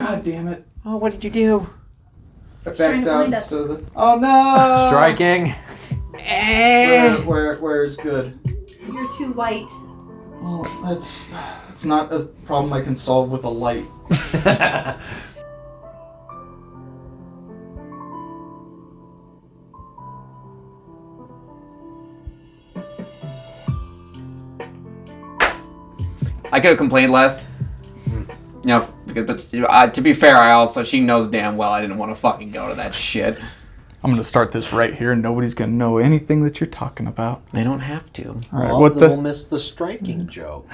God damn it. Oh, what did you do? I backed down so the... Oh, no! Striking. Where's good? You're too white. Well, that's not a problem I can solve with a light. I could have complained less. You know, but to be fair, she knows damn well I didn't want to fucking go to that shit. I'm gonna start this right here, and nobody's gonna know anything that you're talking about. They don't have to. All right, We'll miss the striking joke.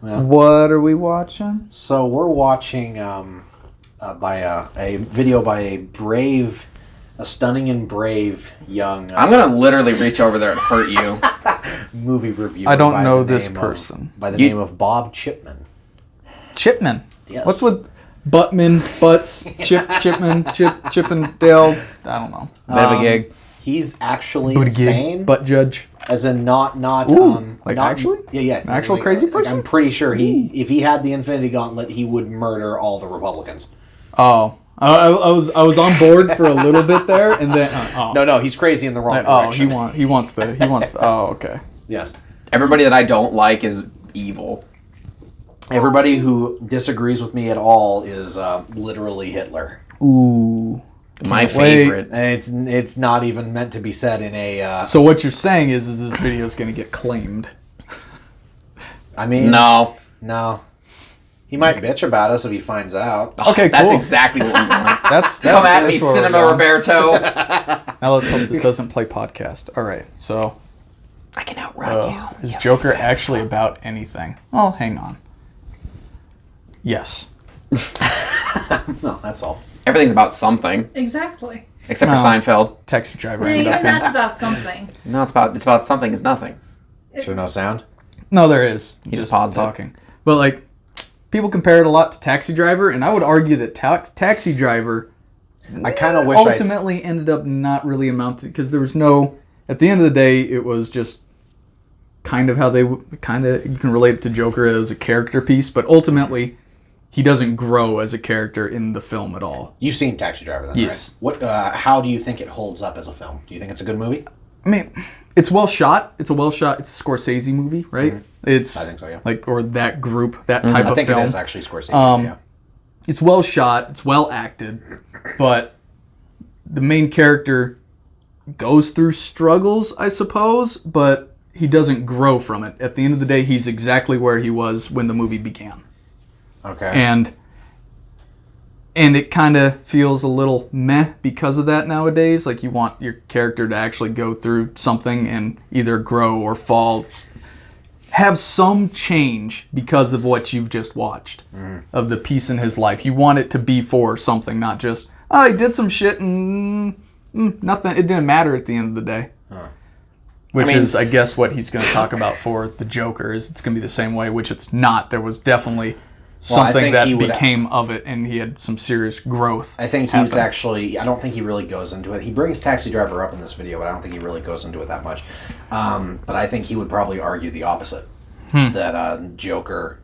What are we watching? So we're watching by a video by a stunning and brave young. I'm gonna literally reach over there and hurt you. Movie reviewer. I don't know this person. By the name of Bob Chipman. Chipman. Yes. What's with Buttman, Butts, Chipman, Chippendale? I don't know. Bit of a gig. He's actually Booty insane. gig, butt judge. As in not like not, actually? Yeah. An actual crazy person? I'm pretty sure if he had the Infinity Gauntlet, he would murder all the Republicans. Oh. I was on board for a little bit there, and then No, he's crazy in the wrong direction. he wants the oh, okay. Yes. Everybody that I don't like is evil. Everybody who disagrees with me at all is literally Hitler. Ooh. My favorite. And it's not even meant to be said in a... So what you're saying is this video is going to get claimed. I mean... No. He might bitch about us if he finds out. Okay, That's cool. exactly what we want. That's Come at me, where we're Cinema going. Roberto. Now let's hope this doesn't play podcast. All right, so... I can outrun you. Is Joker actually about anything? Oh, hang on. Yes. No, that's all. Everything's about something. Exactly. Except for No. Seinfeld. Taxi driver. Even ended up in- that's about something. No, it's about something is nothing. Is there no sound? No, there is. He just paused it. talking. But like, people compare it a lot to Taxi Driver, and I would argue that Taxi Driver I kind of wish ultimately ended up not really amounting, because there was no. At the end of the day, it was just kind of how they you can relate it to Joker as a character piece, but ultimately he doesn't grow as a character in the film at all. You've seen Taxi Driver then, Yes. right? What? How do you think it holds up as a film? Do you think it's a good movie? I mean, it's well shot. It's a Scorsese movie, right? Mm-hmm. It's I think so, yeah. Like, or that group, that type I of think film. it is actually Scorsese. Yeah. It's well shot, it's well acted, but the main character goes through struggles, I suppose, but he doesn't grow from it. At the end of the day, he's exactly where he was when the movie began. Okay. And it kind of feels a little meh because of that nowadays. Like, you want your character to actually go through something and either grow or fall, have some change because of what you've just watched, of the piece in his life. You want it to be for something, not just, oh, he did some shit and nothing. It didn't matter at the end of the day. Which is, I guess, what he's going to talk about for the Joker, is it's going to be the same way, which it's not. There was definitely something that became of it, and he had some serious growth. I think he was actually... I don't think he really goes into it. He brings Taxi Driver up in this video, but I don't think he really goes into it that much. But I think he would probably argue the opposite. That Joker,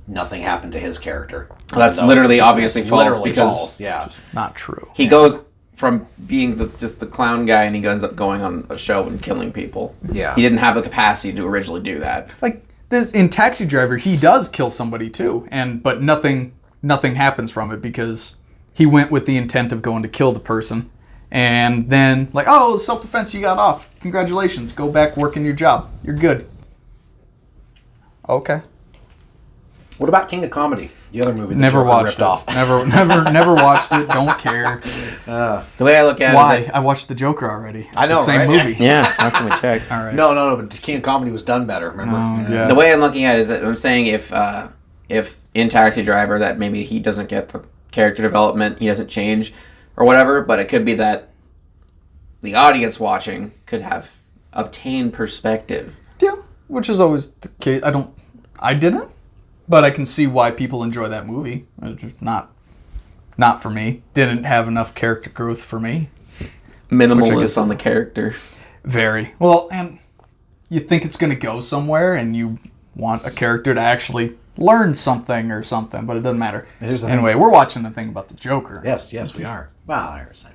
nothing happened to his character. Well, that's literally obviously false, because false, yeah. Not true. he goes from being just the clown guy, and he ends up going on a show and killing people. Yeah. He didn't have the capacity to originally do that. Like, this in Taxi Driver, he does kill somebody too, but nothing happens from it, because he went with the intent of going to kill the person, and then like, oh, self-defense, you got off. Congratulations, go back working your job. You're good. Okay. What about King of Comedy? The other movie that Never Joker watched ripped it. off. Never watched it. Don't care. The way I look at it Why? is I watched The Joker already. It's I know, the same right? movie. yeah, last time we checked. All right. No, but King of Comedy was done better, remember? Yeah. The way I'm looking at it is that I'm saying if in Taxi Driver that maybe he doesn't get the character development, he doesn't change or whatever, but it could be that the audience watching could have obtained perspective. Yeah, which is always the case. I didn't, but I can see why people enjoy that movie. It's just not for me. Didn't have enough character growth for me. Minimalist on the character. Very. Well, and you think it's going to go somewhere, and you want a character to actually learn something or something, but it doesn't matter. Here's the Anyway, we're watching the thing about the Joker. Yes, we are. Well, I understand.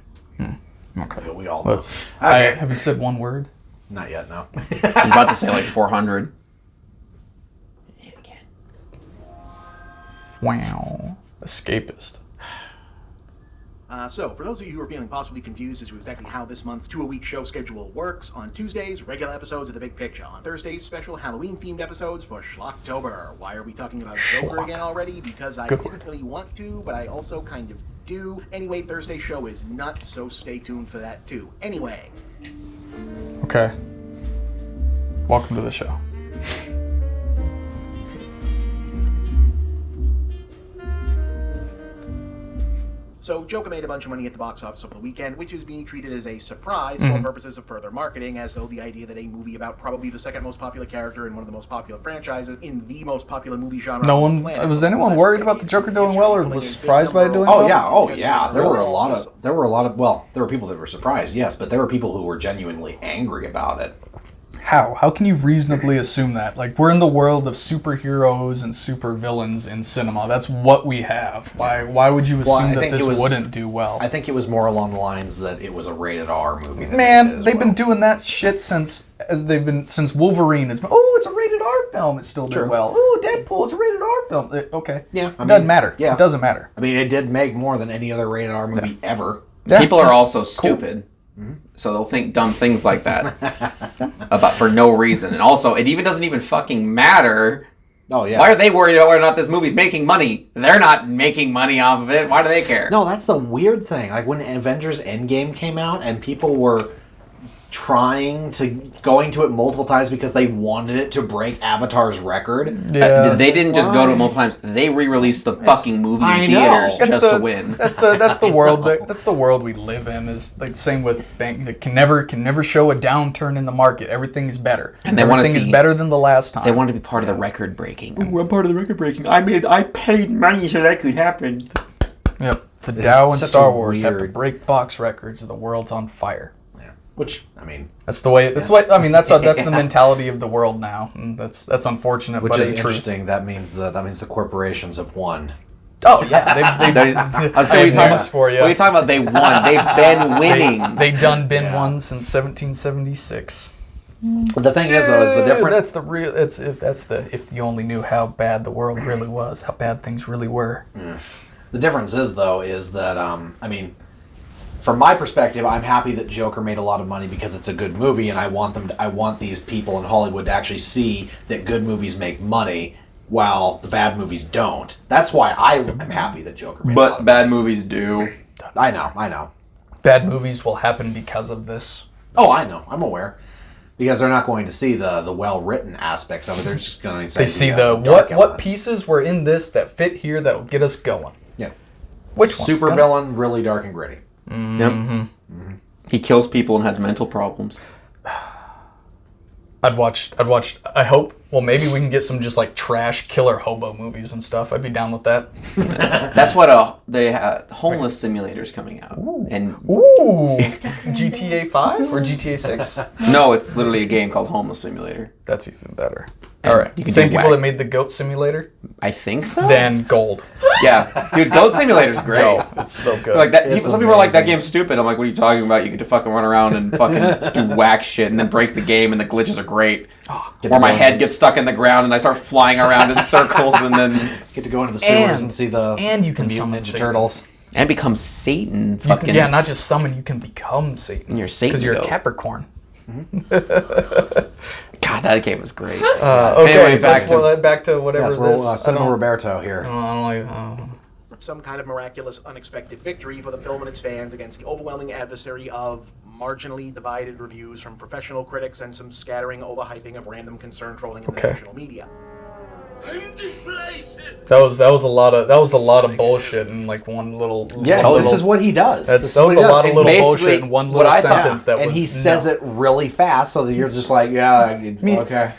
Okay. We all know. Okay. Have you said one word? Not yet, no. He's about to say like 400. Wow. Escapist. So, for those of you who are feeling possibly confused as to exactly how this month's 2-a-week show schedule works, on Tuesdays, regular episodes of The Big Picture. On Thursdays, special Halloween-themed episodes for Schlocktober. Why are we talking about Joker again already? Because I didn't really want to, but I also kind of do. Anyway, Thursday's show is nuts, so stay tuned for that too. Anyway. Okay. Welcome to the show. So, Joker made a bunch of money at the box office over the weekend, which is being treated as a surprise for purposes of further marketing, as though the idea that a movie about probably the second most popular character in one of the most popular franchises in the most popular movie genre No on one the planet was anyone worried about the Joker doing well, or was surprised by it doing well? Oh yeah. There were a lot of. Well, there were people that were surprised, yes, but there were people who were genuinely angry about it. How? How can you reasonably assume that? Like, we're in the world of superheroes and supervillains in cinema. That's what we have. Why would you assume that this wouldn't do well? I think it was more along the lines that it was a rated R movie. Man, they've been doing that shit since Wolverine. It's a rated R film. It still did well. Oh, Deadpool. It's a rated R film. Okay. Yeah. It doesn't matter. Yeah. It doesn't matter. I mean, it did make more than any other rated R movie ever. Yeah, People are also stupid. So they'll think dumb things like that for no reason. And also, it even doesn't even fucking matter. Oh, yeah. Why are they worried about whether or not this movie's making money? They're not making money off of it. Why do they care? No, that's the weird thing. Like, when Avengers Endgame came out and people were going to it multiple times because they wanted it to break Avatar's record. Yeah. They didn't just go to it multiple times. They re-released the fucking movie in theaters just to win. That's the world. That's the world we live in. Is like same with bank. That can never show a downturn in the market. Everything is better. And everything is better than the last time. They want to be part of the record breaking. Ooh, I'm part of the record breaking. I paid money so that could happen. Yep. The Dow and Star Wars have to break box records, or the world's on fire. Which, I mean, that's the way. That's what I mean. That's the mentality of the world now. And that's unfortunate. Which but is it's interesting. True. That means the corporations have won. Oh yeah, I'll say what are you talking about? They won. They've been winning. They done been won since 1776. But the thing is, though, is the difference. That's the real. If you only knew how bad the world really was, how bad things really were. The difference is, though, is that I mean, from my perspective, I'm happy that Joker made a lot of money because it's a good movie, and I want these people in Hollywood to actually see that good movies make money while the bad movies don't. That's why I'm happy that Joker made a lot of money. But bad movies do. I know. Bad movies will happen because of this. Oh, I know. I'm aware. Because they're not going to see the well-written aspects of it. They're just going to see what pieces were in this that fit here that will get us going. Yeah. Which super villain, really dark and gritty. Mm-hmm. Yep. Mm-hmm. He kills people and has mental problems. I'd watch. I hope. Well, maybe we can get some just like trash killer hobo movies and stuff. I'd be down with that. That's what homeless simulator's coming out. Ooh. And GTA 5 or GTA 6? No, it's literally a game called Homeless Simulator. That's even better. All right. Same people that made the Goat Simulator? I think so. Then gold. Yeah. Dude, Goat Simulator's great. Yo, it's so good. Like that, some people are like, that game's stupid. I'm like, what are you talking about? You get to fucking run around and fucking do whack shit and then break the game, and the glitches are great. Or my head gets stuck in the ground and I start flying around in circles, and then get to go into the sewers and see the you can summon Ninja Turtles. And become Satan. Not just summon, you can become Satan. You're Satan. Because you're a Capricorn. God, that game was great. Okay, anyway, back to whatever this. Cinema Roberto here. Some kind of miraculous, unexpected victory for the film and its fans against the overwhelming adversary of marginally divided reviews from professional critics and some scattering overhyping of random concern trolling in the national media. That was a lot of bullshit in like one little. Yeah, this is what he does. That was a lot of little bullshit in one little sentence. And he says it really fast, so that you're just like, yeah, okay.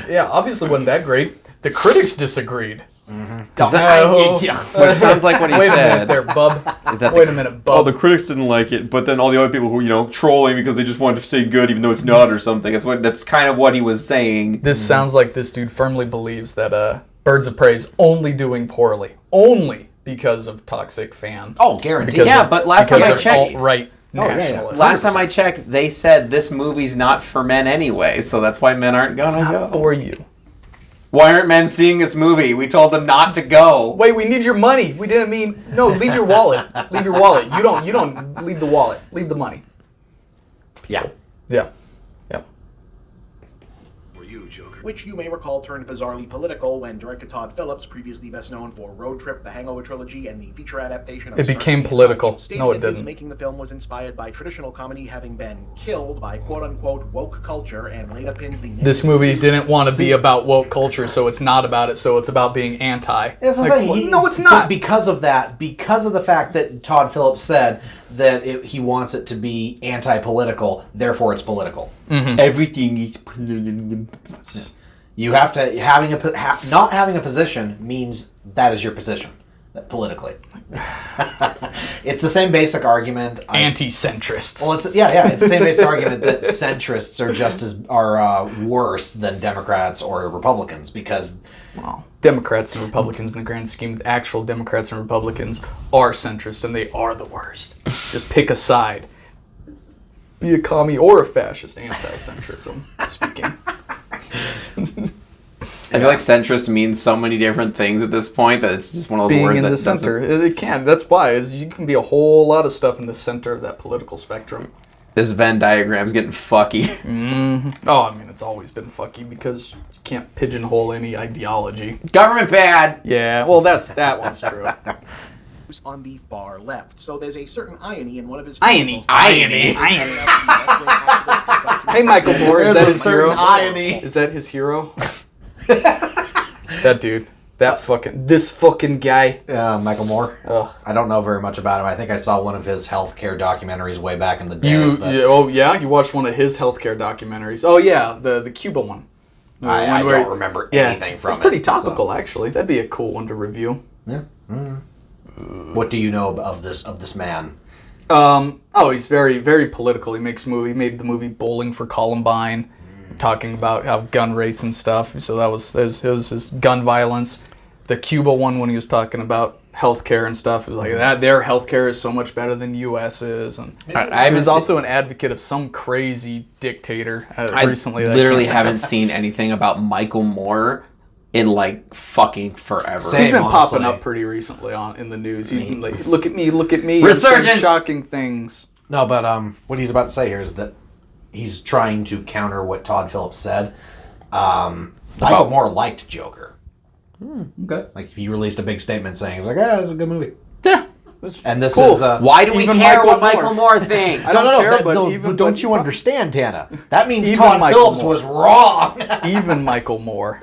Yeah, obviously wasn't that great. The critics disagreed. What sounds like what he Wait a minute said. there, bub. Is that Wait a minute, Oh, bub. the critics didn't like it, but then all the other people who trolling because they just wanted to say good even though it's not or something. That's kind of what he was saying. This sounds like this dude firmly believes that Birds of Prey is only doing poorly. Only because of toxic fan. Oh, guaranteed. Because Yeah, of- but last time because I of checked- alt-right Oh, yeah, yeah. nationalists. Last time I checked, they said this movie's not for men anyway, so that's why men aren't It's gonna not go. for you. Why aren't men seeing this movie? We told them not to go. Wait, we need your money. We didn't mean no. Leave your wallet. Leave your wallet. You don't leave the wallet. Leave the money. Yeah. Yeah. Which you may recall turned bizarrely political when director Todd Phillips, previously best known for Road Trip, the Hangover trilogy, and the feature adaptation of It became Starsky and political. Hutch, stated No, it that his didn't. making the film was inspired by traditional comedy having been killed by quote-unquote woke culture and later pinned the This movie didn't want to be about woke culture, so it's not about it. So it's about being anti. That's the Like, thing. well, He- no, it's but not. because of that, because of the fact that Todd Phillips said that he wants it to be anti-political, therefore it's political. Everything is political. You have to not having a position means that is your position politically. It's the same basic argument. Anti-centrists. Well, it's the same basic argument that centrists are worse than Democrats or Republicans because Well, Democrats and Republicans, in the grand scheme, actual Democrats and Republicans are centrists, and they are the worst. Just pick a side. Be a commie or a fascist. Anti-centrism speaking. I feel like centrist means so many different things at this point that it's just one of those Being words in that the doesn't- center, it can. That's why is you can be a whole lot of stuff in the center of that political spectrum. This Venn diagram's getting fucky. Oh, I mean, it's always been fucky because you can't pigeonhole any ideology. Government bad. Yeah, well, that one's true. on the far left. So there's a certain irony in one of his Irony. Irony. Hey, Michael Moore, is that There's a his hero? certain irony. Is that his hero? That dude. This fucking guy. Michael Moore. Ugh. I don't know very much about him. I think I saw one of his healthcare documentaries way back in the day. but You watched one of his healthcare documentaries. Oh yeah, the Cuba one. The I one where- don't remember anything from it. It's pretty so- topical, actually. That'd be a cool one to review. Yeah. What do you know of this man? He's very, very political. He made the movie Bowling for Columbine, talking about how gun rates and stuff. So that was his gun violence. The Cuba one, when he was talking about healthcare and stuff, it was like that their healthcare is so much better than U.S.'s. And I he was haven't also an advocate of some crazy dictator I recently. that I literally can't- haven't seen anything about Michael Moore in like fucking forever. Same. He's been honestly. popping up pretty recently in the news. He's been like, look at me, Resurgence! I'm saying shocking things. No, but what he's about to say here is that he's trying to counter what Todd Phillips said. Michael Moore liked Joker. Okay. Like he released a big statement saying, "It's like, it's a good movie." Yeah. And this Cool. is Why do we Even care Michael what Moore. Michael Moore thinks? I don't care, that- but no, even- don't but- you understand, Tana? That means Even Todd Michael Phillips Moore. was wrong. Even Michael Moore.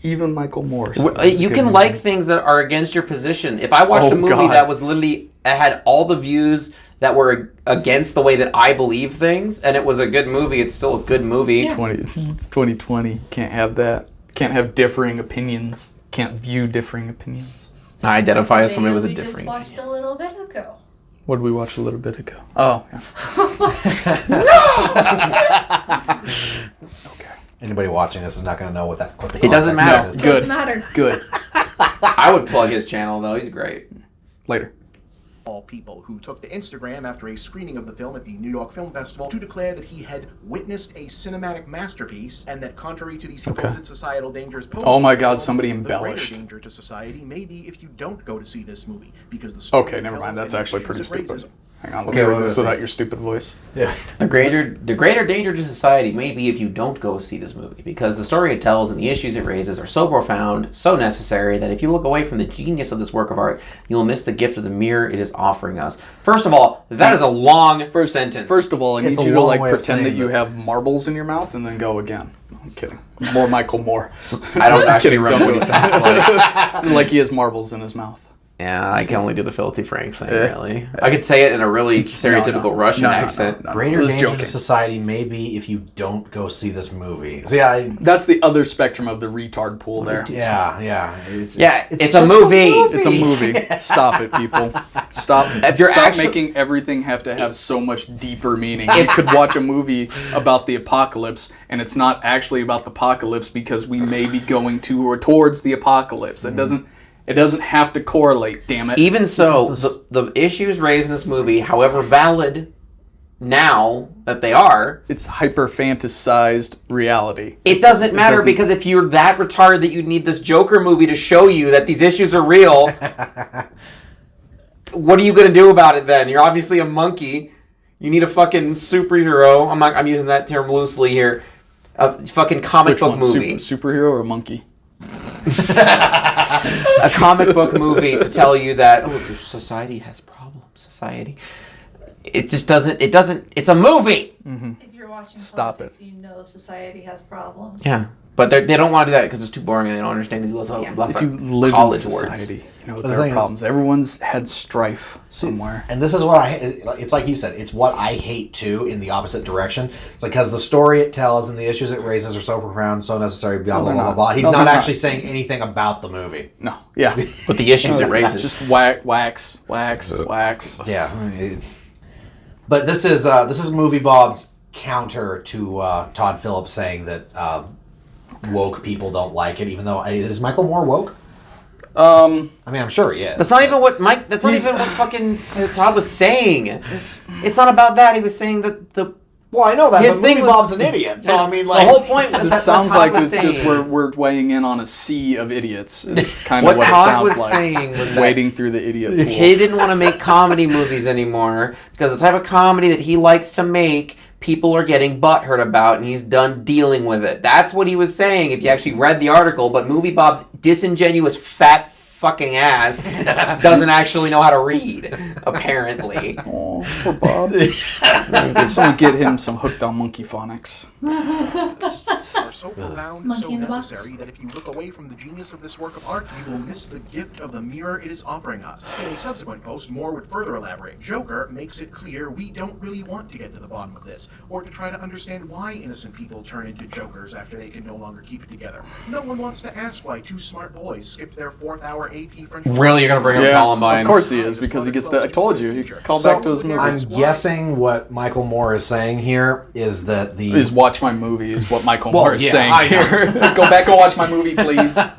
Even Michael Moore. said it was a You good can movie. like things that are against your position. If I watched Oh, a movie God. that was literally had all the views that were against the way that I believe things, and it was a good movie, it's still a good movie. It's 2020. Can't have that. Can't have differing opinions. Can't view differing opinions. I identify as somebody with a We different. just watched a little bit ago. What did we watch a little bit ago? Oh, yeah. Anybody watching this is not going to know what the It doesn't context matter. is. Good. Doesn't matter. Good. I would plug his channel though. He's great. Later. All people who took to Instagram after a screening of the film at the New York Film Festival to declare that he had witnessed a cinematic masterpiece and that contrary to the supposed societal dangers posed Oh my by the God, film, somebody the greater embellished. danger to society may be if you don't go to see this movie because the story Okay, it never mind. tells That's and the actually pretty issues it raises stupid. Hang on, let Okay, me read what this was it? without your stupid voice. Yeah. The greater danger to society may be if you don't go see this movie, because the story it tells and the issues it raises are so profound, so necessary, that if you look away from the genius of this work of art, you'll miss the gift of the mirror it is offering us. First of all, that is a long sentence. First of all, I need It's a you to long way of pretend that saying you that. have marbles in your mouth and then go again. No, I'm kidding. More Michael Moore. I don't actually Kidding, remember don't what he do it. sounds like. Like he has marbles in his mouth. Yeah, I can only do the filthy Frank thing, really. I could say it in a really stereotypical Russian accent. Greater danger joking. to society may be if you don't go see this movie. So yeah, That's the other spectrum of the retard pool there. it's it's just a movie. It's a movie. Stop it, people. Stop. If you're Stop actually- making everything have to have so much deeper meaning. You could watch a movie about the apocalypse, and it's not actually about the apocalypse because we may be going to or towards the apocalypse. It doesn't have to correlate. Damn it. Even so, the issues raised in this movie, however valid now that they are, It's hyper fantasized reality. it doesn't matter doesn't- because if you're that retarded that you need this Joker movie to show you that these issues are real, what are you going to do about it then? You're obviously a monkey. You need a fucking superhero. I'm using that term loosely here. A fucking comic Which book one? movie. Superhero or monkey? A comic book movie to tell you that society has problems. Society. It just doesn't. It doesn't. It's a movie. If you're watching Stop politics, you know society has problems. Yeah, but they don't want to do that because it's too boring and they don't understand these lots Yeah. of If you live college in words. society, you know The there thing are is- problems. Everyone's had strife somewhere. And this is what it's like you said, it's what I hate too in the opposite direction. It's like, because the story it tells and the issues it raises are so profound, so necessary, blah, blah, they're blah, not. blah. He's No, not they're actually not. saying anything about the movie. No, yeah. But the issues it raises. Just wax. Yeah. But this is Movie Bob's counter to Todd Phillips saying that woke people don't like it, even though, is Michael Moore woke? I mean, I'm sure he is. That's not even what Mike. That's not even what fucking Todd was saying. It's not about that. He was saying that the Well, I know that, His but thing Movie was- Bob's an idiot, so I mean, the like... whole point. It That's sounds what Todd like was it's just saying. we're weighing in on a sea of idiots. It's kind What of what it Todd sounds was like. saying was that wading through the idiot pool. he didn't want to make comedy movies anymore because the type of comedy that he likes to make, people are getting butthurt about, and he's done dealing with it. That's what he was saying. If you actually read the article, but Movie Bob's disingenuous fat fucking ass doesn't actually know how to read, apparently. Oh, poor Bob. Someone get him some hooked on monkey phonics. are so profound and Monkey so in the box. necessary that if you look away from the genius of this work of art, you will miss the gift of the mirror it is offering us. In a subsequent post, Moore would further elaborate. Joker makes it clear we don't really want to get to the bottom of this, or to try to understand why innocent people turn into jokers after they can no longer keep it together. No one wants to ask why two smart boys skipped their 4th hour AP French. Really, you're gonna bring up Yeah, Columbine? of course he is, because he gets to... I told you, he called back to his movie. I'm guessing what Michael Moore is saying here is that the... Is watch my movie is what Michael Well, Moore is yeah, saying I know. here. Go back and watch my movie, please. That's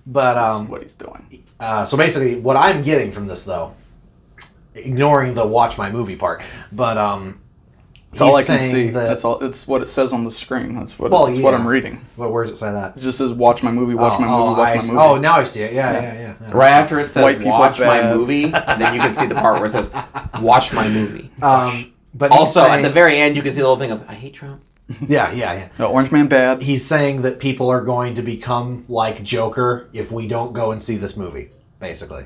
But what he's doing. so basically, what I'm getting from this, though, ignoring the watch my movie part, but That's all I can saying see. that- That's all. It's what it says on the screen. That's what. Well, that's what yeah. I'm reading. where does it say that? It just says watch my movie. Watch my movie. Watch I my see. movie. Oh, now I see it. Yeah. Right after it says White people "Watch my bad. movie," and then you can see the part where it says "Watch my movie." But he's Also, saying, at the very end, you can see the little thing of "I hate Trump." yeah. No, Orange Man bad. He's saying that people are going to become like Joker if we don't go and see this movie, basically.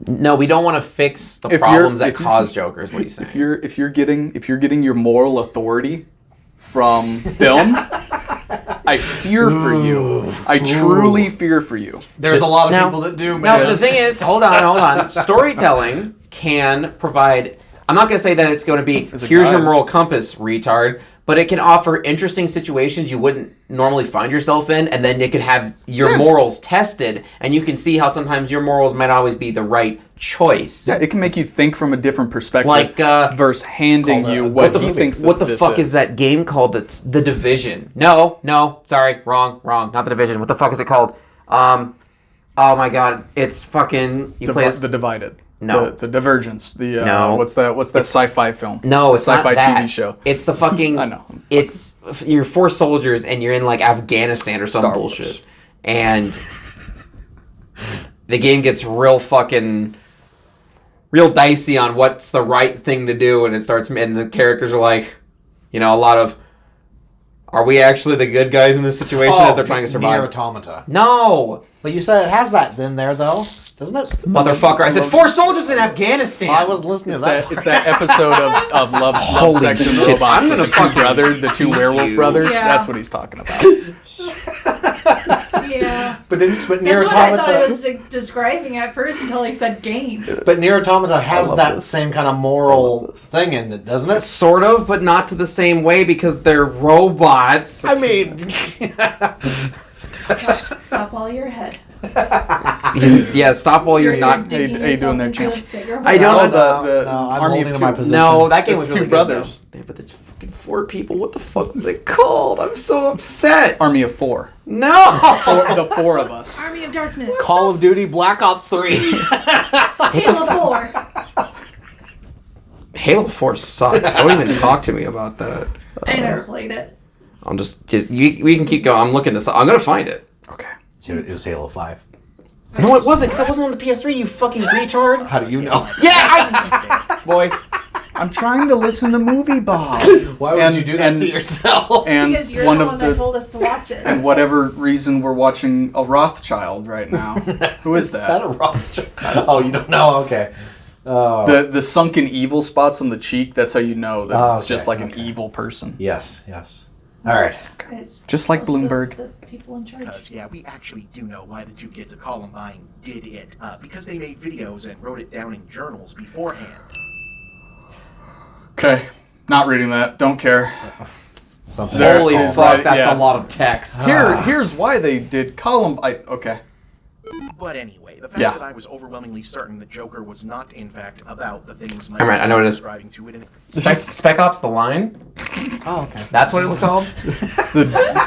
No, we don't want to fix the If you're- problems that if you- cause Jokers. What he's saying. If you're getting your moral authority from film, I fear for you. I truly fear for you. There's a lot of Now- people that do, No, man. the thing is, hold on. Storytelling can provide. I'm not going to say that it's going to be As a here's your guide. moral compass, retard. But it can offer interesting situations you wouldn't normally find yourself in, and then it could have your morals tested, and you can see how sometimes your morals might always be the right choice. Yeah, it can make you think from a different perspective, Like, versus handing called you a- what what he the- thinks. What the this fuck is that game called? It's The Division. No, sorry, wrong, not The Division. What the fuck is it called? Oh my god, it's fucking. You play as The Divided. No. The Divergence. The No. What's that sci-fi film? No, it's sci-fi not that. TV show. It's the fucking. I know. It's you're 4 soldiers and you're in like Afghanistan or some Star Wars. bullshit, and the game gets real dicey on what's the right thing to do, and it starts, and the characters are like, a lot of, are we actually the good guys in this situation as they're trying to survive? Nier Automata. No, But you said it has that in there, though, doesn't it? motherfucker! I said 4 soldiers in Afghanistan. I was listening It's to that. it's that episode of Love Holy Sex and shit. Robots I'm with gonna the two fucking brothers, the two beat werewolf you. brothers. Yeah. That's what he's talking about. You Yeah. But That's what I thought it Nier was describing at first until he said game. But Nier Automata has love that this. same kind of moral thing in it, doesn't it? Sort of, but not to the same way because they're robots. I mean, Stop while you're ahead. Yeah, stop while you're not. digging how you doing there, yourself champ? into a bigger I don't hole. the no, I'm Army holding of to my Two. position. No, that game It's was two really good, brothers. though. Yeah, but it's fucking 4 people. What the fuck was it called? I'm so upset. Army of 4. No. The 4 of us. Army of Darkness. Call of Duty Black Ops 3. Halo 4. Halo 4 sucks. Don't even talk to me about that. I never played it. I'm just. We can keep going. I'm looking this up. I'm gonna find it. Okay. It was Halo 5. No, it wasn't, because that wasn't on the PS3, you fucking retard. How do you know? Yeah, boy. I'm trying to listen to Movie Bob. Why would And- you do that and- to yourself? And Because you're one the of one that told us to watch it. and whatever reason we're watching a Rothschild right now. Who is Is that a that? Rothschild? Oh, you don't know? Okay. Oh. The sunken evil spots on the cheek, that's how you know that Oh, it's just okay, like an okay. evil person. Yes, yes. All right. It's Just like also Bloomberg. The people in charge. Because, yeah, we actually do know why the 2 kids at Columbine did it. Because they made videos and wrote it down in journals beforehand. Okay. Not reading that. Don't care. Something. There- Holy oh, fuck, right, that's yeah. a lot of text. Here's why they did Columbine. Okay. But anyway, the fact Yeah. that I was overwhelmingly certain that Joker was not, in fact, about the things my I'm right, I know what it is. describing to it in Spec Ops The Line? Oh, okay. That's what it was called?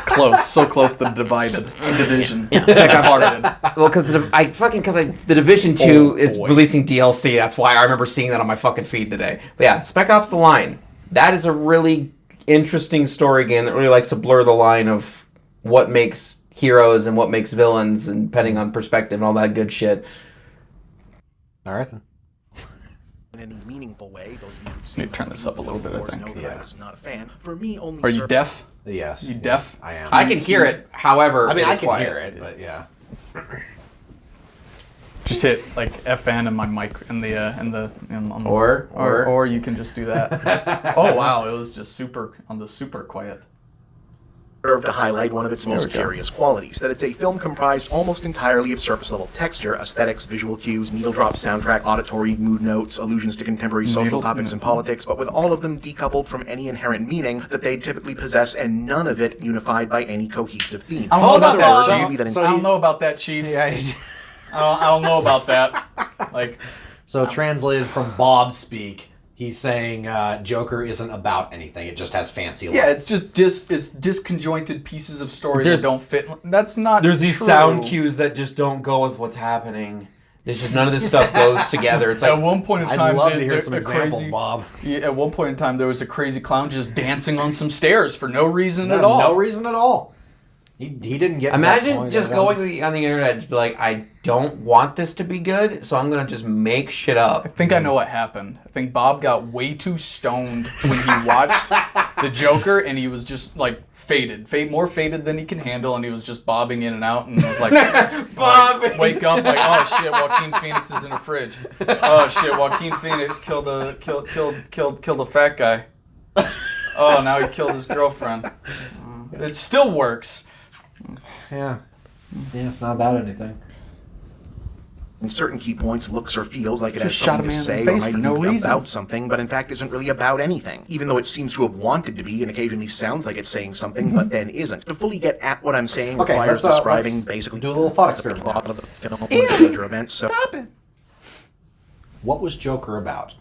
Close. So close to divided. Division. Spec Ops. Parted. Well, because the Division 2 Oh, is boy. releasing DLC. That's why I remember seeing that on my fucking feed today. But yeah, Spec Ops The Line. That is a really interesting story game that really likes to blur the line of what makes heroes and what makes villains, and depending on perspective and all that good shit. All right, then. any meaningful way. Those of you who've Need seen to turn this up a little bit, I Wars think. know that Yeah. I was not a fan. For me, only Are you Serb- deaf? Yes. You deaf? I am. I can hear it, however, I mean, it I is can quiet. hear it, but yeah. Just hit like FN and my mic in the on or you can just do that. Oh wow, it was just super on the super quiet. serve to highlight one of its most we go. curious qualities, that it's a film comprised almost entirely of surface-level texture, aesthetics, visual cues, needle drop soundtrack, auditory mood notes, allusions to contemporary social topics and politics, but with all of them decoupled from any inherent meaning that they typically possess, and none of it unified by any cohesive theme. I don't Hold know up, about that, so- Chief. so I don't he's- know about that, Chief. Yeah. He's, I don't know about that. Like, so translated from Bob's speak, he's saying Joker isn't about anything. It just has fancy lines. yeah, it's just it's disconjointed pieces of story There's- that don't fit. That's not. There's these true. sound cues that just don't go with what's happening. There's just none of this stuff goes together. It's At like one point in I'd time, love to there- hear there- some a examples, crazy- Bob. Yeah, at one point in time, there was a crazy clown just dancing on some stairs for no reason No, at all. no reason at all. He didn't get to that imagine point just at going all. on the internet and just be like, I don't want this to be good, so I'm gonna just make shit up. I think I know what happened. I think Bob got way too stoned when he watched the Joker, and he was just like more faded than he can handle, and he was just bobbing in and out, and was like, Bob! wake up, like, oh shit, Joaquin Phoenix is in the fridge. Oh shit, Joaquin Phoenix killed a fat guy. Oh, now he killed his girlfriend. It still works. Yeah. It's not about anything. In certain key points, looks or feels like it has Just shot something a to man in say the or face might for even no be reason. about something, but in fact isn't really about anything, even though it seems to have wanted to be and occasionally sounds like it's saying something, but then isn't. To fully get at what I'm saying Okay, requires let's describing let's basically do a little thought the experiment. plot of the film and major events. So Stop it. What was Joker about?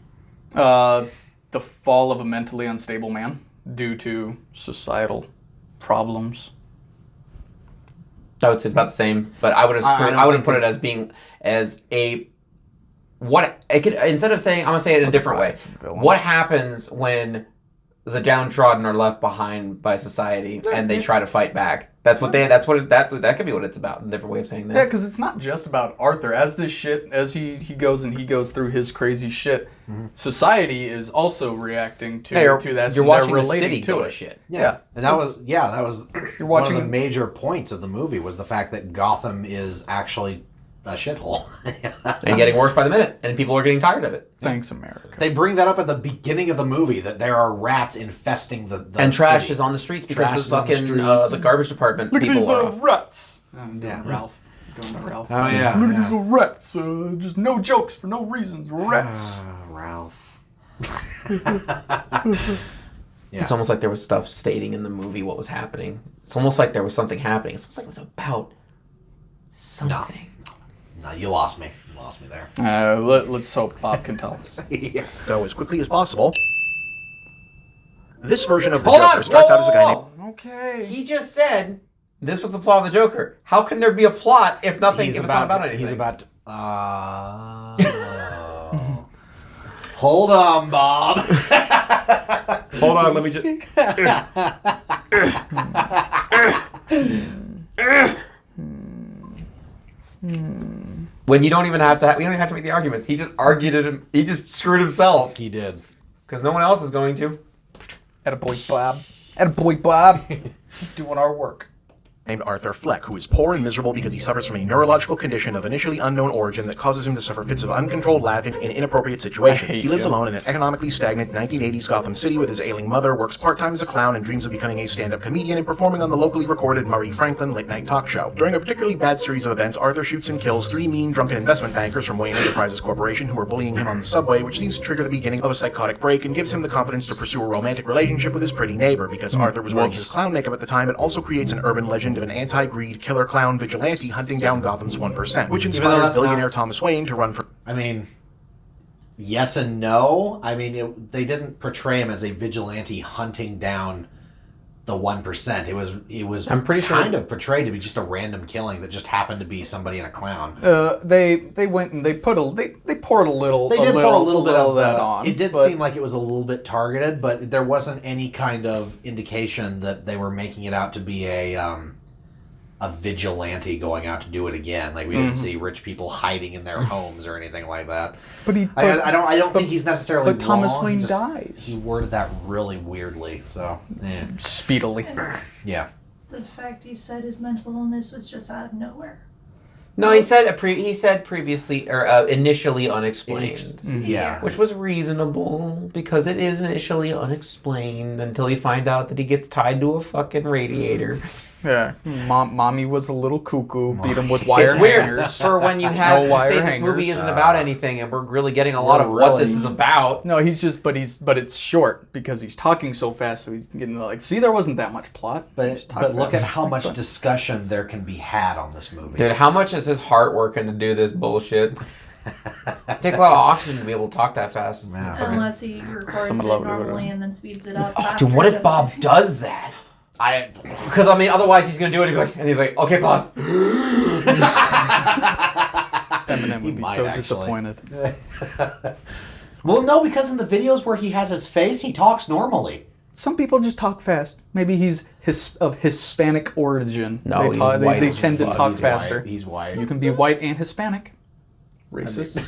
The fall of a mentally unstable man due to societal problems. I would say it's about the same, but I would have I don't I would think have put it that- as being as a what it could instead of saying I'm gonna say it in a different way. Rise and villains. What happens when the downtrodden are left behind by society and they try to fight back? That could be what it's about. A different way of saying that. Yeah, because it's not just about Arthur. As he goes through his crazy shit, society is also reacting to Hey, to that. you're and they're watching the relating city to go it. to shit. Yeah, And that was You're one watching of the major points of the movie was the fact that Gotham is actually a shithole. And getting worse by the minute, and people are getting tired of it. Thanks, America. They bring that up at the beginning of the movie that there are rats infesting the And trash city. is on the streets Trash because is the on the fucking streets. the garbage department Look at people these are. rats. Yeah. Ralph. Doing the Ralph. Oh, yeah. Look at yeah. these little rats. Just no jokes for no reasons. Rats. Ralph. It's almost like there was stuff stating in the movie what was happening. It's almost like there was something happening. It's almost like it was about something. No, you lost me. You lost me there. Let's hope Bob can tell us. Yeah. Go as quickly as possible. This version of the Hold Joker on! starts out as a guy named... Okay. He just said this was the plot of the Joker. How can there be a plot if nothing? If it's not about anything? He's about to... Hold on, Bob. Hold on, let me just. When you don't even have to. We don't even have to make the arguments. He just argued it. He just screwed himself He did. because no one else is going to. Attaboy Bob. Attaboy Bob. Doing our work. named Arthur Fleck, who is poor and miserable because he suffers from a neurological condition of initially unknown origin that causes him to suffer fits of uncontrolled laughing in inappropriate situations. He lives alone in an economically stagnant 1980s Gotham City with his ailing mother, works part-time as a clown, and dreams of becoming a stand-up comedian and performing on the locally recorded Murray Franklin late-night talk show. During a particularly bad series of events, Arthur shoots and kills 3 mean, drunken investment bankers from Wayne Enterprises Corporation who are bullying him on the subway, which seems to trigger the beginning of a psychotic break and gives him the confidence to pursue a romantic relationship with his pretty neighbor. Because Arthur was wearing his clown makeup at the time, it also creates an urban legend of an anti-greed killer clown vigilante hunting down Gotham's 1%, which inspires billionaire Thomas Wayne to run for... I mean, yes and no. I mean, they didn't portray him as a vigilante hunting down the 1%. It was I'm pretty sure kind of portrayed to be just a random killing that just happened to be somebody in a clown. They went and they poured a little. They did pour a little bit of that on. It did seem like it was a little bit targeted, but there wasn't any kind of indication that they were making it out to be a vigilante going out to do it again. Like we didn't see rich people hiding in their homes or anything like that. I don't think he's necessarily. But Thomas wrong. Wayne He just- dies. He worded that really weirdly. So Speedily. yeah. The fact he said his mental illness was just out of nowhere. No, he said previously or initially unexplained, Yeah. which was reasonable because it is initially unexplained until you find out that he gets tied to a fucking radiator. Yeah, mommy was a little cuckoo. Beat him with wire It's weird hangers. for when you have No to wire say this hangers. movie isn't about anything, and we're really getting a lot of what this is about. No, but it's short because he's talking so fast. So he's getting like, see, there wasn't that much plot. But look at how much discussion there can be had on this movie. Dude, how much is his heart working to do this bullshit? Take a lot of oxygen to be able to talk that fast. Yeah. Unless he records Someone it love it, normally whatever. and then speeds it up. Oh, after dude, what if just- Bob does that? Because I mean, otherwise he's gonna do it. And he's like, okay, pause. Eminem would be might so actually. disappointed. Well, no, because in the videos where he has his face, he talks normally. Some people just talk fast. Maybe he's of Hispanic origin. No, he's they white they as tend to fuck. talk He's faster. White. He's white. You can be white and Hispanic. Racist.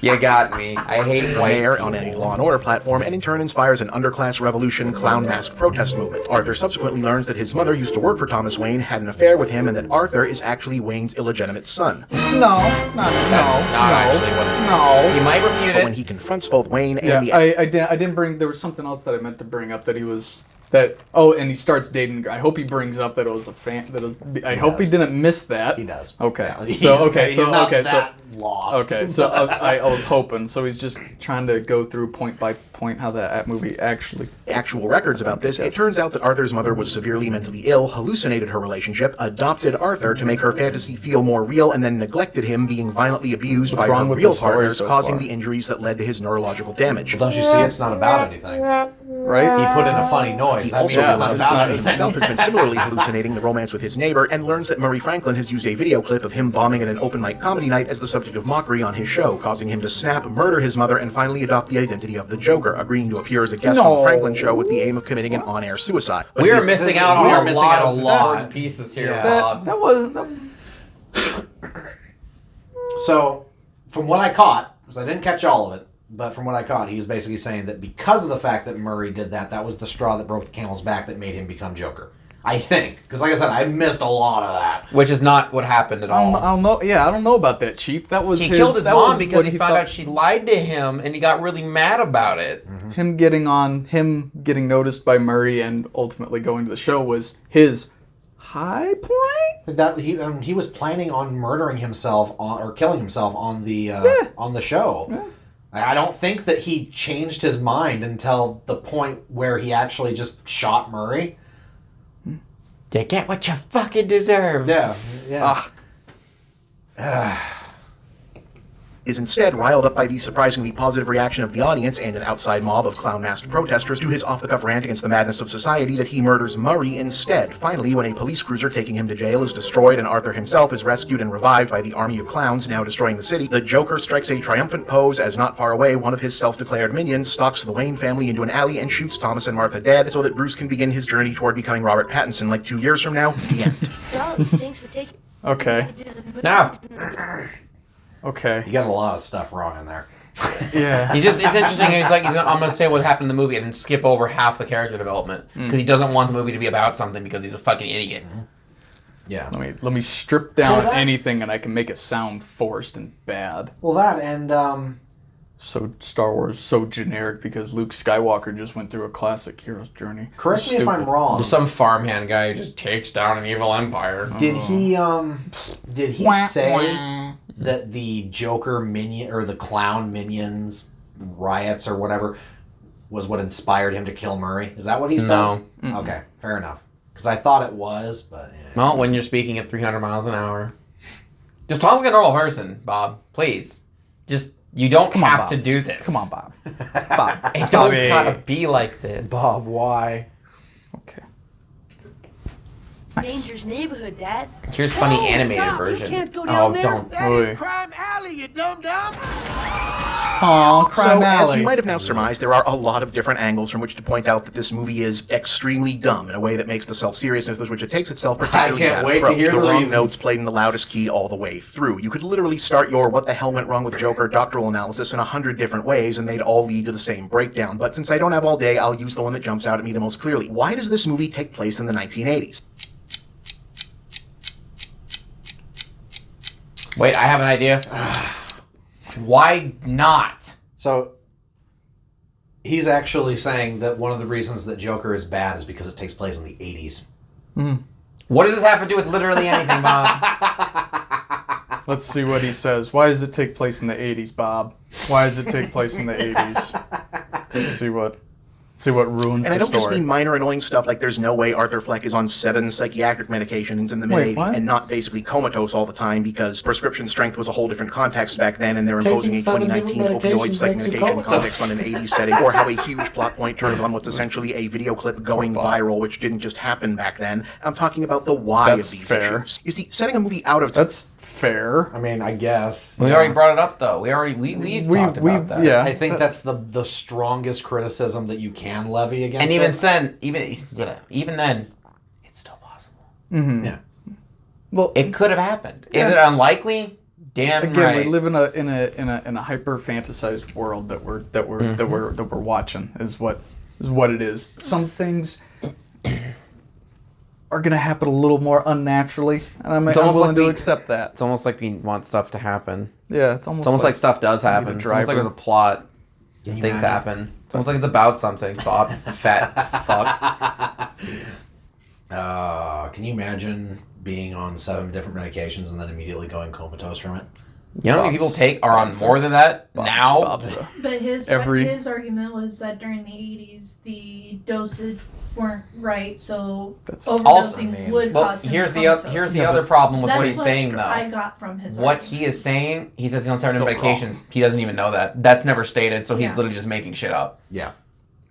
You got me. I hate white mayor people. on a Law and Order platform, and in turn inspires an underclass revolution clown mask protest movement. Arthur subsequently learns that his mother used to work for Thomas Wayne, had an affair with him, and that Arthur is actually Wayne's illegitimate son. Not actually what He might refute But when it. he confronts both Wayne Yeah, and the I didn't bring. There was something else that I meant to bring up that he was that. Oh, and he starts dating. I hope he brings up that it was a fan. That it was. I hope he does. didn't miss that. He does. Okay. Yeah, he's not that lost. Okay, so I was hoping. So he's just trying to go through point by point how that movie actually. actual records about this, it turns out that Arthur's mother was severely mentally ill, hallucinated her relationship, adopted Arthur to make her fantasy feel more real, and then neglected him, being violently abused What's by wrong her with real the story partners, so causing far? the injuries that led to his neurological damage. Don't you see? It's not about anything. Right? He put in a funny noise. He That means also it's not learns about that anything. himself has been similarly hallucinating the romance with his neighbor, and learns that Murray Franklin has used a video clip of him bombing at an open mic comedy night as the subject of mockery on his show, causing him to snap, murder his mother, and finally adopt the identity of the Joker, agreeing to appear as a guest on the Franklin show with the aim of committing an on-air suicide. But We are his- missing out we on are a missing lot out of a lot. important pieces here, Yeah. Bob. That wasn't. So, from what I caught, because I didn't catch all of it, but from what I caught, he's basically saying that because of the fact that Murray did that, that was the straw that broke the camel's back that made him become Joker. I think. Because like I said, I missed a lot of that. Which is not what happened at all. I don't know. Yeah, I don't know about that, Chief. That was He killed his that mom was because what he found thought- out she lied to him, and he got really mad about it. him getting noticed by Murray and ultimately going to the show was his high point. That he was planning on murdering himself or killing himself on the show. Yeah. I don't think that he changed his mind until the point where he actually just shot Murray. You get what you fucking deserve. Yeah. Is instead riled up by the surprisingly positive reaction of the audience and an outside mob of clown-masked protesters to his off-the-cuff rant against the madness of society that he murders Murray instead. Finally, when a police cruiser taking him to jail is destroyed and Arthur himself is rescued and revived by the army of clowns now destroying the city, the Joker strikes a triumphant pose as not far away one of his self-declared minions stalks the Wayne family into an alley and shoots Thomas and Martha dead so that Bruce can begin his journey toward becoming Robert Pattinson like 2 years from now. The end. So, thanks for taking... Okay. Now, Okay. You got a lot of stuff wrong in there. Yeah. it's interesting. I'm going to say what happened in the movie and then skip over half the character development because he doesn't want the movie to be about something because he's a fucking idiot. Yeah. Let me strip down Well, that- anything and I can make it sound forced and bad. Well, that and So Star Wars so generic because Luke Skywalker just went through a classic hero's journey. correct me if I'm wrong. There's some farmhand guy who just takes down an evil empire. Did he say that the Joker minion or the clown minions riots or whatever was what inspired him to kill Murray? Is that what he said? No. Okay, fair enough. Because I thought it was, but Well, when you're speaking at 300 miles an hour. Just talk like a normal person, Bob. Please. Just, you don't Come on, have Bob. to do this. Come on, Bob. Bob. It don't Bobby. gotta be like this. Bob, why? Okay. Dangerous neighborhood, Dad. Here's funny animated version. Oh, don't. Oy. Crime Alley, you dum-dum! Aw, Crime So, as Alley. you might have now surmised, there are a lot of different angles from which to point out that this movie is extremely dumb in a way that makes the self-seriousness with which it takes itself particularly can't bad wait to approach. hear the the wrong reasons. notes played in the loudest key all the way through. You could literally start your what the hell went wrong with Joker doctoral analysis in 100 different ways, and they'd all lead to the same breakdown. But since I don't have all day, I'll use the one that jumps out at me the most clearly. Why does this movie take place in the 1980s? Wait, I have an idea. Why not? So he's actually saying that one of the reasons that Joker is bad is because it takes place in the 80s. What does this have to do with literally anything, Bob? Let's see what he says. Why does it take place in the 80s, Bob? Why does it take place in the 80s? Let's see what ruins And I the don't just story. mean minor annoying stuff like there's no way Arthur Fleck is on 7 psychiatric medications in the Wait, mid-80s what? and not basically comatose all the time because prescription strength was a whole different context back then and they're imposing a 2019 opioid psych medication context on an 80s setting, or how a huge plot point turns on what's essentially a video clip going viral, which didn't just happen back then. I'm talking about the why That's of these fair. issues. You see, setting a movie out of That's fair. I mean, I guess. We already brought it up, though. We've talked about that. Yeah. I think that's the strongest criticism that you can levy against And even it. even then, it's still possible. Yeah. Well, It could have happened. Is it unlikely? Damn again, right. we live in a hyper fantasized world that we're watching is what it is. Some things are gonna happen a little more unnaturally, and I'm almost willing like to we- accept that. It's almost like we want stuff to happen. Yeah, it's almost It's almost like stuff does happen. need a It's almost like driver. there's a plot. Can you Things imagine? happen. It's almost like it's about something, Bob. Fat fuck. Can you imagine being on 7 different medications and then immediately going comatose from it? You know how many people are on more than that now? Bob's a- But his argument was that during the 80s, the dosage weren't right, so That's overdosing Also, would Well, cause him here's to the comatose. other problem with That's what he's saying I though. got from his What argument. he is saying, he says he's on 7 Still medications. He doesn't even know that. That's never stated, so he's Yeah. literally just making shit up. Yeah.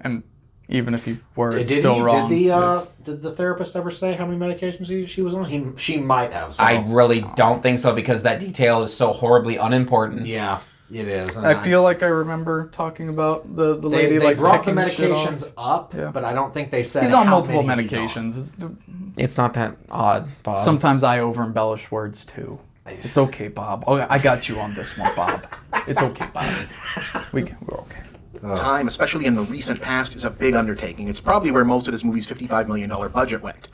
and even if you were, it's Did still wrong. Did the therapist ever say how many medications she was on? She might have. So. I really don't think so because that detail is so horribly unimportant. Yeah, it is. And I feel like I remember talking about the lady they like brought the ticking shit off. medications up, Yeah. but I don't think they said He's on how multiple many he's on. medications. It's, It's not that odd, Bob. sometimes I over embellish words too. It's okay, Bob. Oh, I got you on this one, Bob. It's okay, Bob. We're okay. Time, especially in the recent past, is a big undertaking. It's probably where most of this movie's $55 million budget went.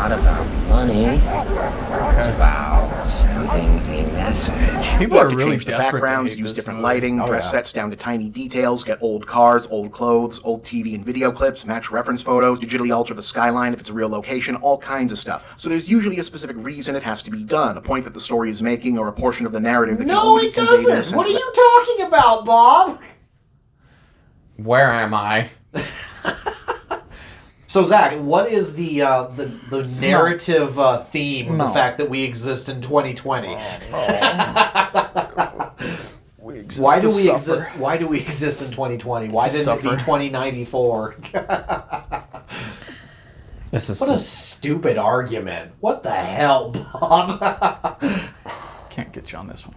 not about money. It's about sending a message. People You are have to really change the desperate backgrounds, to hate use this different movie. lighting, Oh, dress yeah. sets down to tiny details, get old cars, old clothes, old TV and video clips, match reference photos, digitally alter the skyline if it's a real location, all kinds of stuff. So there's usually a specific reason it has to be done, a point that the story is making, or a portion of the narrative that can No, only it be conveyed in a doesn't. What are sense you talking about, Bob? Where am I? So Zach, what is the narrative theme of the No. fact that we exist in 2020? We exist Why do to we suffer. exist? Why do we exist in 2020? Why To didn't it be suffer. 2094? This is What a stupid argument! What the hell, Bob? Can't get you on this one.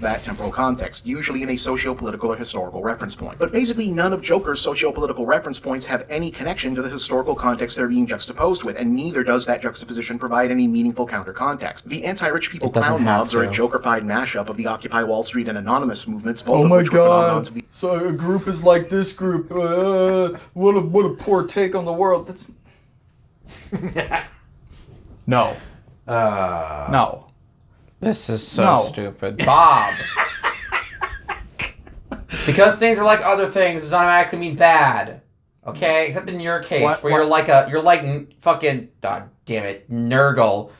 that temporal context, usually in a socio-political or historical reference point. But basically none of Joker's socio-political reference points have any connection to the historical context they're being juxtaposed with, and neither does that juxtaposition provide any meaningful counter-context. The anti-rich people It doesn't clown have mobs are a to. Joker-fied mashup of the Occupy Wall Street and Anonymous movements, both Oh of my which were phenomenons of the... So a group is like this group. What a poor take on the world. That's no. No. This is so No. stupid. Bob! Because things are like other things does not automatically mean bad. Okay? Except in your case, What- where what- you're like fucking, god damn it, Nurgle.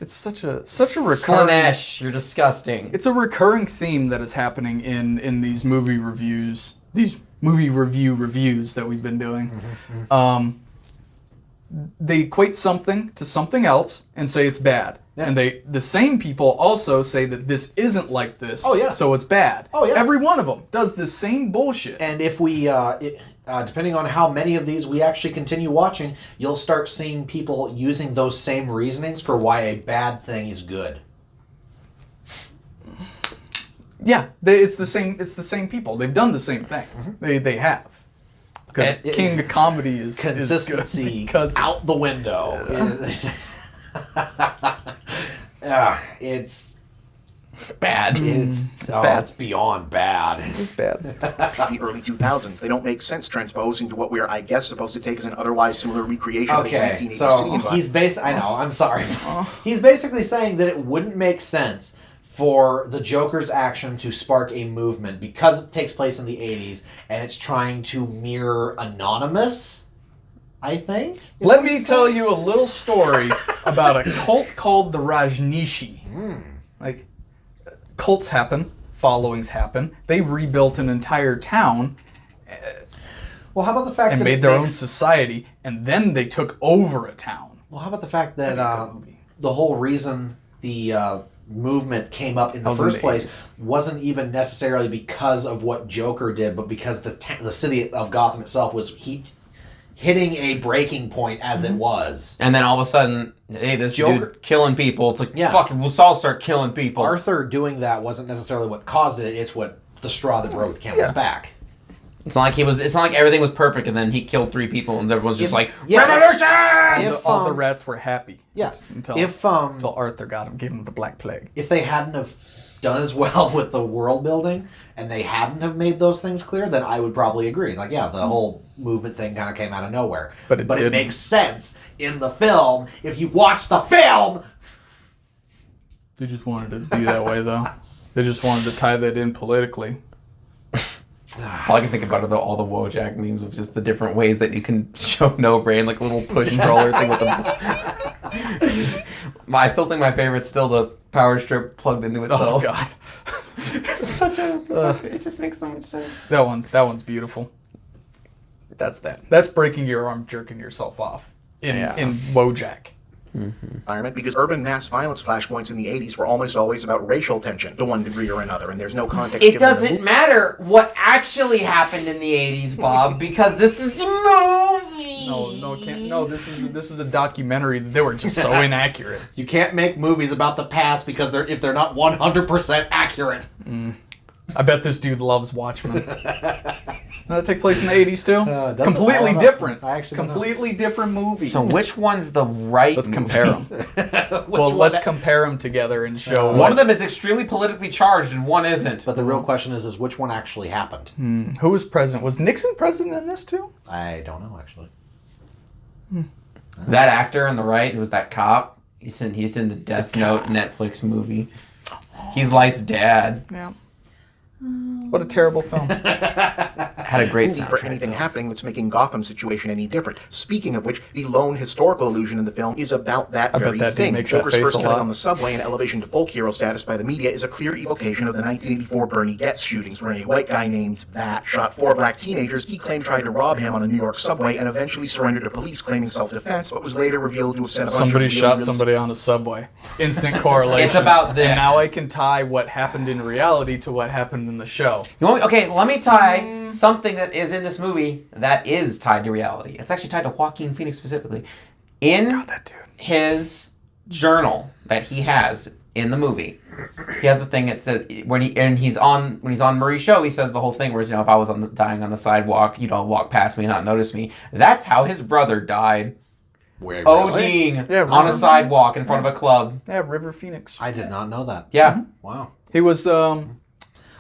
It's such a recurring. Slanesh, you're disgusting. It's a recurring theme that is happening in these movie reviews. These movie reviews that we've been doing. They equate something to something else and say it's bad. Yeah. And the same people also say that this isn't like this. Oh, yeah. So it's bad. Oh, yeah. Every one of them does the same bullshit. And if we, depending on how many of these we actually continue watching, you'll start seeing people using those same reasonings for why a bad thing is good. Yeah, it's the same people. They've done the same thing. They have. Because And King it's of Comedy is Consistency is good because out the window. It's bad. it's beyond bad. it's bad. the early 2000s. They don't make sense transposed into what we're, I guess, supposed to take as an otherwise similar recreation of a Okay, 1980s city so environment. he's I know, I'm sorry. He's basically saying that it wouldn't make sense for the Joker's action to spark a movement because it takes place in the 80s and it's trying to mirror Anonymous, I think. is Let what me he's tell saying. you a little story about a cult called the Rajneeshi. Like, cults happen, followings happen. They rebuilt an entire town Well, how about the fact and that made it their own makes- society, and then they took over a town. Well, how about the fact that Good movie. the whole reason the movement came up in the was in first the place wasn't even necessarily because of what Joker did, but because the city of Gotham itself was hitting a breaking point as it was. And then all of a sudden, hey, this Joker- dude killing people. It's like, Yeah. fuck it, we'll all start killing people. Arthur doing that wasn't necessarily what caused it; it's what the straw that broke the camel's back. It's not like everything was perfect, and then he killed 3 people, and everyone's just like, yeah. revolution! If, all the um, rats were happy. Yeah. Until If Arthur got him, gave him the Black Plague. if they hadn't have done as well with the world building and they hadn't have made those things clear, then I would probably agree. Like, yeah, the whole movement thing kind of came out of nowhere. But it didn't. makes sense in the film if you watch the film. They just wanted to be that way, though. They just wanted to tie that in politically. All I can think about are all the Wojak memes of just the different ways that you can show no brain, like a little push controller thing with them. I still think my favorite's still the power strip plugged into Oh itself. God, It's such a... it just makes so much sense. that one's beautiful. That's that. That's breaking your arm, jerking yourself off in Wojak. environment, because urban mass violence flashpoints in the 80s were almost always about racial tension to one degree or another, and there's no context It given to the doesn't matter what actually happened in the 80s, Bob, because this is a movie. No, it can't. No, this is a documentary. They were just so inaccurate. You can't make movies about the past because if they're not 100% accurate. I bet this dude loves Watchmen. Did that take place in the 80s too? doesn't- I Completely don't know. different. I actually don't know. Completely different movie. So which one's the right let's movie? compare them. Well, let's compare them together and show. One of them is extremely politically charged and one isn't. But the real question is which one actually happened? Who was president? Was Nixon president in this too? I don't know, actually. That actor on the right, who was that cop, he's in the Death Note Netflix movie. He's Light's dad. Yeah. What a terrible film. Had a great For soundtrack. anything happening that's making Gotham's situation any different. Speaking of which, the lone historical illusion in the film is about that I bet very that dude thing. makes that Joker's face first a killing lot. on the subway and elevation to folk hero status by the media is a clear evocation of the 1984 Bernie Getz shootings, where a white guy named That shot 4 black teenagers he claimed tried to rob him on a New York subway and eventually surrendered to police claiming self-defense, but was later revealed to have said a bunch of Somebody really, shot really somebody on a subway. Instant correlation. It's about this. And now I can tie what happened in reality to what happened in the show. Okay, let me tie something that is in this movie that is tied to reality. It's actually tied to Joaquin Phoenix specifically. In that dude. his journal that he has in the movie, he has a thing that says when he's on Murray's show, he says the whole thing where if I was dying on the sidewalk, you'd all walk past me and not notice me. That's how his brother died. Where, ODing Yeah, on a River. sidewalk in front of a club. Yeah, River Phoenix. I did not know that. Yeah. Wow. He was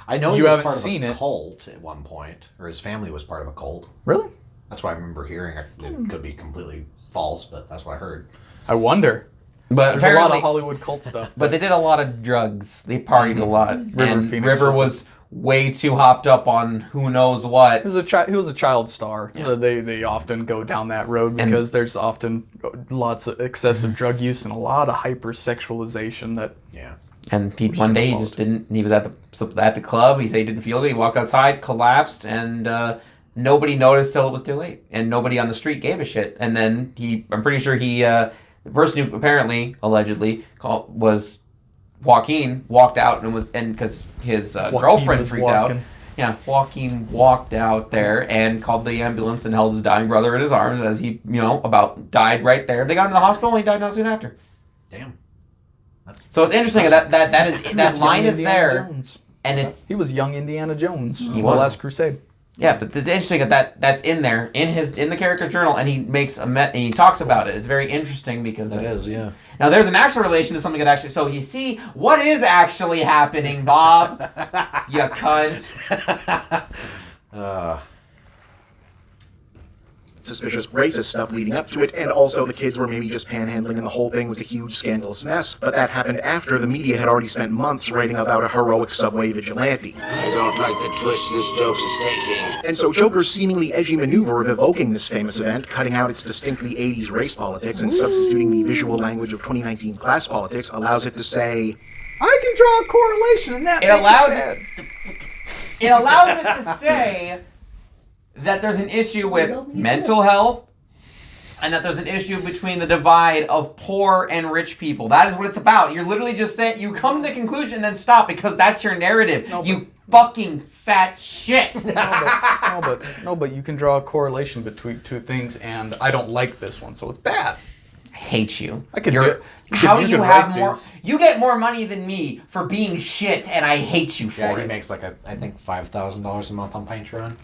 I know You he was haven't part seen of a it. cult at one point, or his family was part of a cult. really? That's what I remember hearing. It could be completely false, but that's what I heard. I wonder. But There's a lot apparently, of Hollywood cult stuff. but they did a lot of drugs. They partied a lot. River and Phoenix River was way too hopped up on who knows what. He was a child star. They often go down that road because there's often lots of excessive drug use and a lot of hypersexualization that Yeah. And one day he just didn't. He was at the club. He said he didn't feel good. He walked outside, collapsed, and nobody noticed till it was too late. And nobody on the street gave a shit. And then I'm pretty sure the person who apparently, allegedly, was Joaquin, walked out and because his girlfriend was freaked out. walking. Yeah, Joaquin walked out there and called the ambulance and held his dying brother in his arms as he, about died right there. They got him to the hospital and he died not soon after. Damn. So it's interesting that that line is Indiana there, Jones. and He was young Indiana Jones. He was. The Last Crusade. but it's interesting that's in there in the character journal, and he makes and he talks about it. It's very interesting because That is, yeah. now there's an actual relation to something that actually. So you see what is actually happening, Bob? You cunt. suspicious racist stuff leading up to it, and also the kids were maybe just panhandling and the whole thing was a huge scandalous mess, but that happened after the media had already spent months writing about a heroic subway vigilante. I don't like the twist this joke is taking. And so Joker's seemingly edgy maneuver of evoking this famous event, cutting out its distinctly 80s race politics and substituting the visual language of 2019 class politics allows it to say, I can draw a correlation, and that It allows it to say that there's an issue with mental health and that there's an issue between the divide of poor and rich people. That is what it's about. You're literally just saying, you come to the conclusion and then stop because that's your narrative. You fucking fat shit. No, but you can draw a correlation between two things, and I don't like this one, so it's bad. I hate you. I could How do you have write more? these. You get more money than me for being shit, and I hate you for Yeah, he it. makes I think $5,000 a month on Patreon.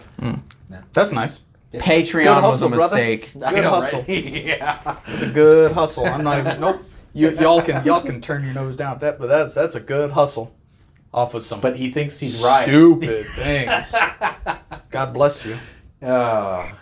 That's nice. Patreon Good hustle, was a brother. mistake. Good hustle. Yeah. It's a good hustle. I'm not even. Nope. Y'all can turn your nose down at that, but that's a good hustle. Off of some. But he thinks he's right. Stupid things. God bless you.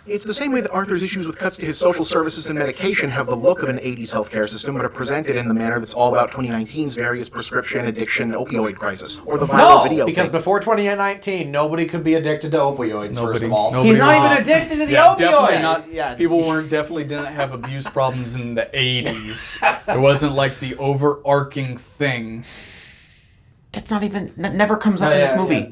it's the same way that Arthur's issues with cuts to his social services and medication have the look of an 80s healthcare system, but are presented in the manner that's all about 2019's various prescription, addiction, opioid crisis, or the viral video Because thing. before 2019, nobody could be addicted to opioids, first of all. nobody He's not was- even addicted to the Definitely opioids. not. Yeah. People definitely didn't have abuse problems in the 80s. It wasn't like the overarching thing. That never comes up in this movie. Yeah.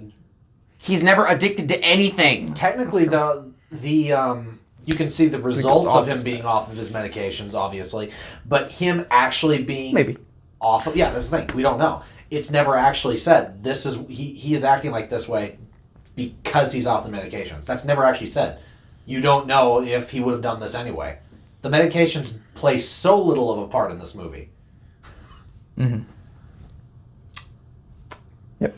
He's never addicted to anything. Technically, you can see the results off of him his being off of his medications, obviously, but him actually being Maybe. off of that's the thing. We don't know. It's never actually said. This is he is acting like this way because he's off the medications. That's never actually said. You don't know if he would have done this anyway. The medications play so little of a part in this movie. Mm-hmm. Yep.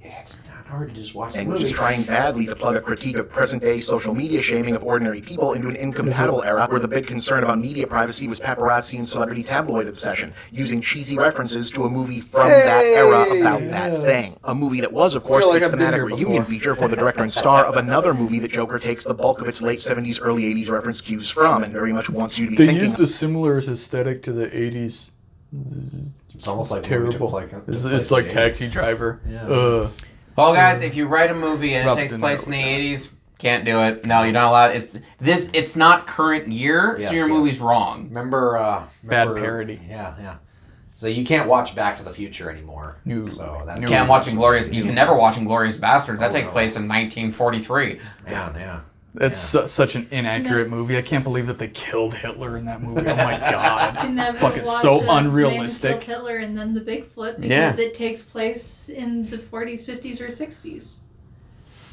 Yeah, it's not hard to just watch the and which movie. is trying badly to plug a critique of present-day social media shaming of ordinary people into an incompatible era where the big concern about media privacy was paparazzi and celebrity tabloid obsession, using cheesy references to a movie from that era about that thing. A movie that was, of course, Feel like a I've been thematic here reunion before. feature for the director and star of another movie that Joker takes the bulk of its late 70s, early 80s reference cues from, and very much wants you to be They thinking... used a similar aesthetic to the 80s. It's almost like Terrible. It's like Taxi Driver. Yeah. Well, guys, if you write a movie and it Rob takes De Niro place in the was 80s, can't do it. No, you're not allowed. It's not current year, Yes, so your yes. movie's wrong. Remember, Bad parody. Yeah. So you can't watch Back to the Future anymore. No. So that's You can't watch Inglorious. You can never watch Inglorious Bastards. That takes place in 1943. Yeah. It's such an inaccurate movie. I can't believe that they killed Hitler in that movie. Oh my You god. can never Fucking watch so a Man unrealistic. Killed Hitler and then the Bigfoot because Yeah. it takes place in the 40s, 50s, or 60s.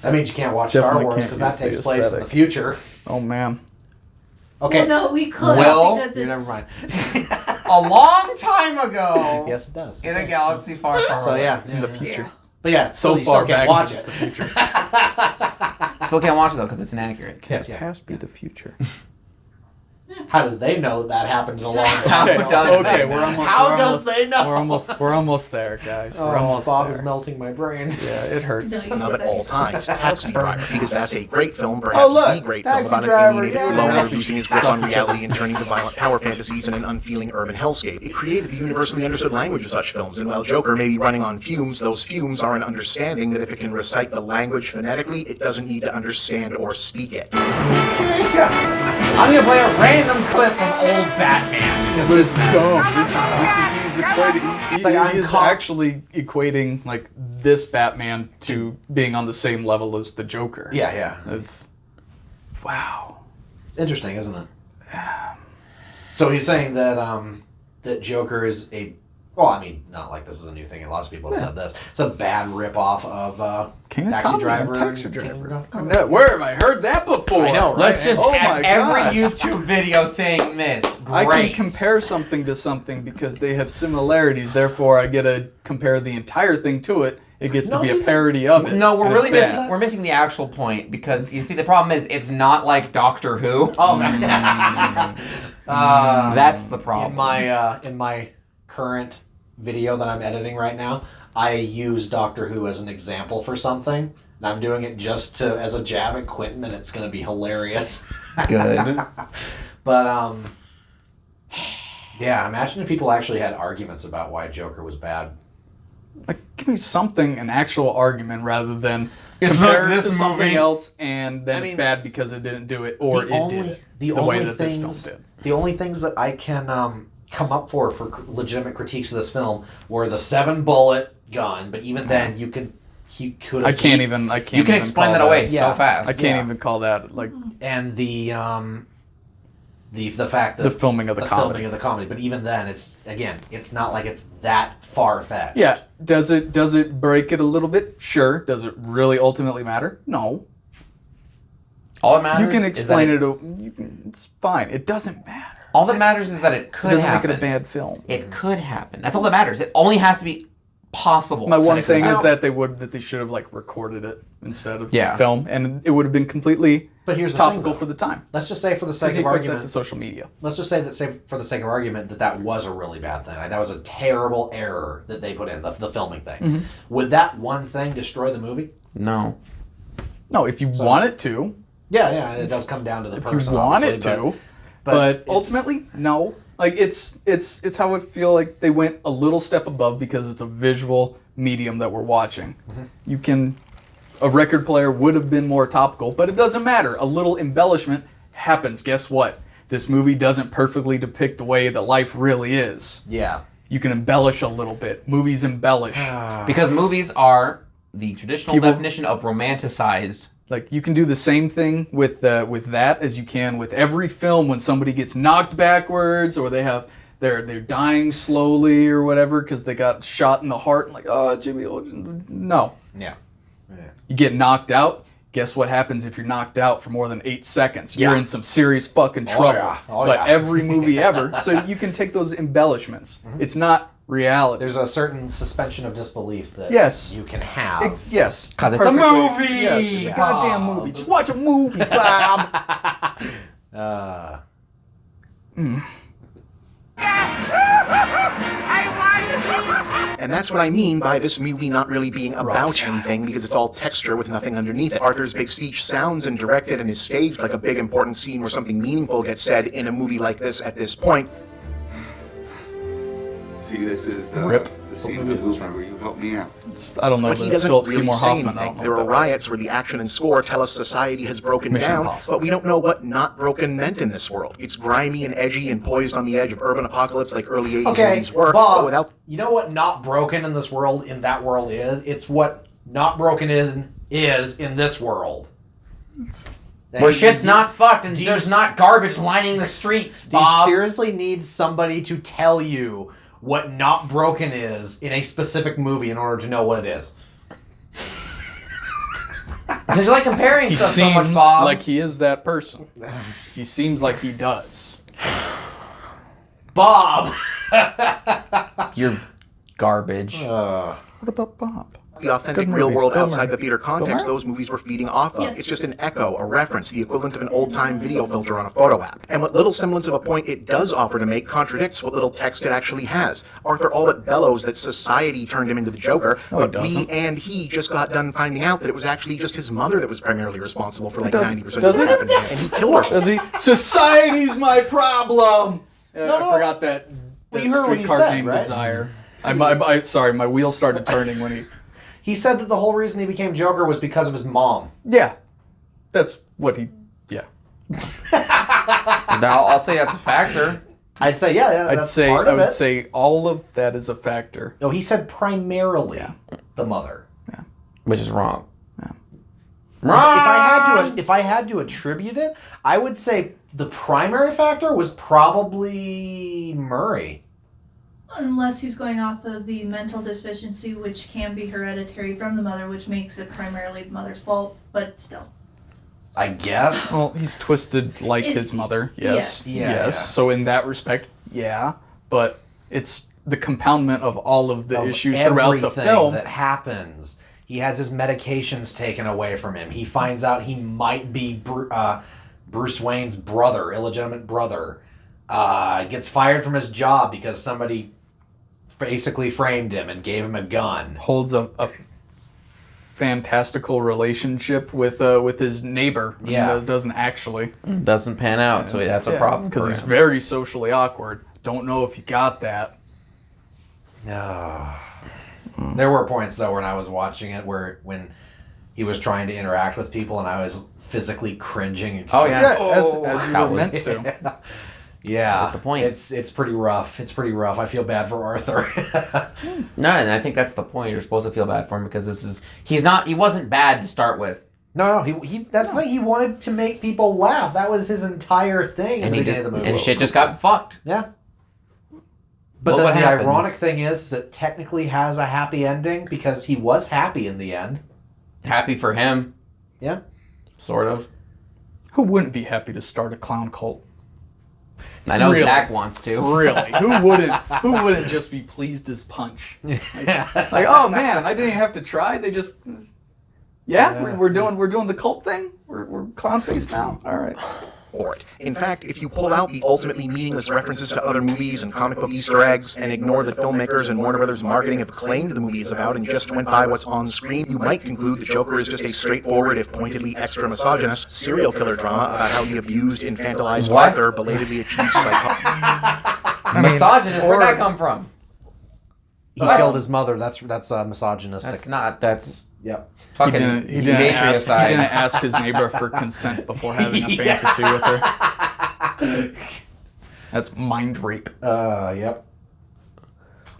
That means you can't watch Star Definitely Wars can't because that use the takes place in the aesthetic. future. Oh man. Okay. Well, no, we could Well, because it's... Never mind. A long time ago, Yes, it does. in a galaxy far, far So away. yeah, In the future. But yeah, So you far still can't back watch it's it. the future. Still can't watch it though because it's inaccurate. Yes, yeah. Has to be the future. How does they know that happened in a long How time? Okay, does okay, that- we're almost. How we're does almost, they know? We're almost there, guys. We're Oh, almost Bob there. is melting my brain. Yeah, it hurts. No, you Love at know all that. times. Taxi Driver, because that's a great film, perhaps Oh, look, the great film Taxi about an Driver, alienated yeah. loner losing his grip on reality and turning to violent power fantasies in an unfeeling urban hellscape. It created the universally understood language of such films, and while Joker may be running on fumes, those fumes are an understanding that if it can recite the language phonetically, it doesn't need to understand or speak it. I'm gonna play a random clip from old Batman because But this it's dumb. This is he's equating. It's like I'm He is caught- actually equating like this Batman to being on the same level as the Joker. Yeah. It's wow. It's interesting, isn't it? So he's saying that that Joker is a not like this is a new thing. Lots of people have said this. It's a bad ripoff of King of Taxi Comedy and Driver. Taxi and King Driver. of Comedy. Where have I heard that before? I know, right? Let's just Oh have my every God. YouTube video saying this. Great. I can compare something to something because they have similarities. Therefore, I get to compare the entire thing to it. It gets to Not be a even- parody of it. No, we're and really it's bad. missing. We're missing the actual point because you see the problem is it's not like Doctor Who. Oh man. That's the problem. In my current video that I'm editing right now, I use Doctor Who as an example for something, and I'm doing it just as a jab at Quentin, and it's going to be hilarious. Good. But yeah, imagine if people actually had arguments about why Joker was bad. Like, give me something, an actual argument, rather than It's compare like it this to something movie. else, and then I it's mean, bad because it didn't do it, or it did it The the only way that this things, film did. the only things that I can come up for legitimate critiques of this film were the 7-bullet gun, but even then, he could have. I can't even. I can't. You can even explain call that away Yeah. so fast. I can't Yeah. even call that like And the fact that the filming of the comedy. filming of the comedy, but even then, it's not like it's that far fetched. Yeah. Does it break it a little bit? Sure. Does it really ultimately matter? No. All that matters. You can is that explain it. It's fine. It doesn't matter. All that matters is that it It could doesn't happen. make it a bad film. It could happen. That's all that matters. It only has to be possible. My that one it could thing is happen. that they should have like recorded it instead of Yeah. film, and it would have been completely But here's the topical thing, though. for the time. Let's just say for the Because sake he of equates that argument, to social media. let's just say for the sake of argument that was a really bad thing. Like, that was a terrible error that they put in the filming thing. Mm-hmm. Would that one thing destroy the movie? No. No, if you want it to, Yeah, it does come down to the if person. you want obviously, it to, but but it's- ultimately, no. Like it's how I feel like they went a little step above because it's a visual medium that we're watching. Mm-hmm. A record player would have been more topical, but it doesn't matter. A little embellishment happens. Guess what? This movie doesn't perfectly depict the way that life really is. yeah. You can embellish a little bit. Movies embellish. Because movies are the traditional People- definition of romanticized. Like you can do the same thing with that as you can with every film when somebody gets knocked backwards or they're dying slowly or whatever because they got shot in the heart and like, oh, Jimmy, no. Yeah. You get knocked out. Guess what happens if you're knocked out for more than 8 seconds? You're Yeah. in some serious fucking trouble. yeah. Oh, but yeah. every movie ever. So you can take those embellishments. It's not reality. There's a certain suspension of disbelief that Yes. you can have. Yes. 'Cause it's a Perfectly- movie! Yes, it's a goddamn movie. Just watch a movie, Bob. And that's what I mean by this movie not really being about anything, because it's all texture with nothing underneath it. Arthur's big speech sounds and directed and is staged like a big important scene where something meaningful gets said in a movie like this at this point. See, this is the scene of the movie where you help me out. I don't know, But but he it's doesn't Philip really Seymour say Hoffman. I anything. don't know There are what that riots where the action and score tell us society has broken Mission down, Impossible. but we don't know what not broken meant in this world. It's grimy and edgy and poised on the edge of urban apocalypse like early 80s Okay, movies were, Bob, but without... you know what not broken in this world, in that world is? It's what not broken is in this world. Where shit's not fucked and do you there's s- not garbage lining the streets, Do you Bob. seriously need somebody to tell you what not broken is in a specific movie in order to know what it is? So you're like comparing He stuff so seems much, Bob. like he is that person. He seems like he does. Bob! You're garbage. What about Bob? the authentic Good real movie. world Bill outside Murray. the theater context those movies were feeding off of. Yes. It's just an echo, a reference, the equivalent of an old-time video filter on a photo app. And what little semblance of a point it does offer to make contradicts what little text it actually has. Arthur all but bellows that society turned him into the Joker, No, he but we doesn't. and he just got done finding out that it was actually just his mother that was primarily responsible for like Does- 90% of does what it? happened, and he killed her. Does he? Society's my problem. No, I forgot that. Well, you heard what he streetcar said, named right? Desire. Sorry, my wheels started turning when he. He said that the whole reason he became Joker was because of his mom. Yeah, that's what he. Yeah, I'll say that's a factor. I'd say, yeah, I'd that's say part I of would it. say all of that is a factor. No, he said primarily the mother. Which is wrong. If I had to attribute it, I would say the primary factor was probably Murray. Unless he's going off of the mental deficiency, which can be hereditary from the mother, which makes it primarily the mother's fault, but still. I guess. Well, he's twisted like his mother. Yes. yes. Yeah, Yes. yeah. So in that respect, yeah. But it's the compoundment of all of the Of issues throughout the everything film. that happens. He has his medications taken away from him. He finds out he might be Bruce Wayne's brother, illegitimate brother. Gets fired from his job because somebody basically framed him and gave him a gun. Holds a fantastical relationship with his neighbor. Yeah. Doesn't actually. Doesn't pan out, so that's a problem Because for he's him. very socially awkward. Don't know if you got that. No. There were points though when I was watching it when he was trying to interact with people and I was physically cringing. And Oh, just- yeah. As you that were was- meant to. Yeah. That's the point. It's pretty rough. It's pretty rough. I feel bad for Arthur. No, and I think that's the point. You're supposed to feel bad for him because he wasn't bad to start with. No, he that's the thing. He wanted to make people laugh. That was his entire thing in And the he beginning just, of the movie. and shit just got fucked. Yeah. But Look then what the happens. ironic thing is it technically has a happy ending because he was happy in the end. Happy for him, Yeah. sort of. Who wouldn't be happy to start a clown cult? I know Really? Zach wants to. Really? Who wouldn't just be pleased as punch? Like, oh man, I didn't have to try. They just, we're doing the cult thing. We're clown face now. All right. For it. In fact, if you pull out the ultimately meaningless references to other movies and comic book Easter eggs and ignore the filmmakers and Warner Brothers marketing have claimed the movie is about and just went by what's on screen, you might conclude the Joker is just a straightforward, if pointedly extra misogynist, serial killer drama about how he abused, infantilized What? Arthur, belatedly achieved psycho... Misogynist, where'd that come from? He killed his mother. That's misogynistic. That's Yep. fucking He didn't patrioticide. ask his neighbor for consent before having a fantasy with her. That's mind rape. Yep.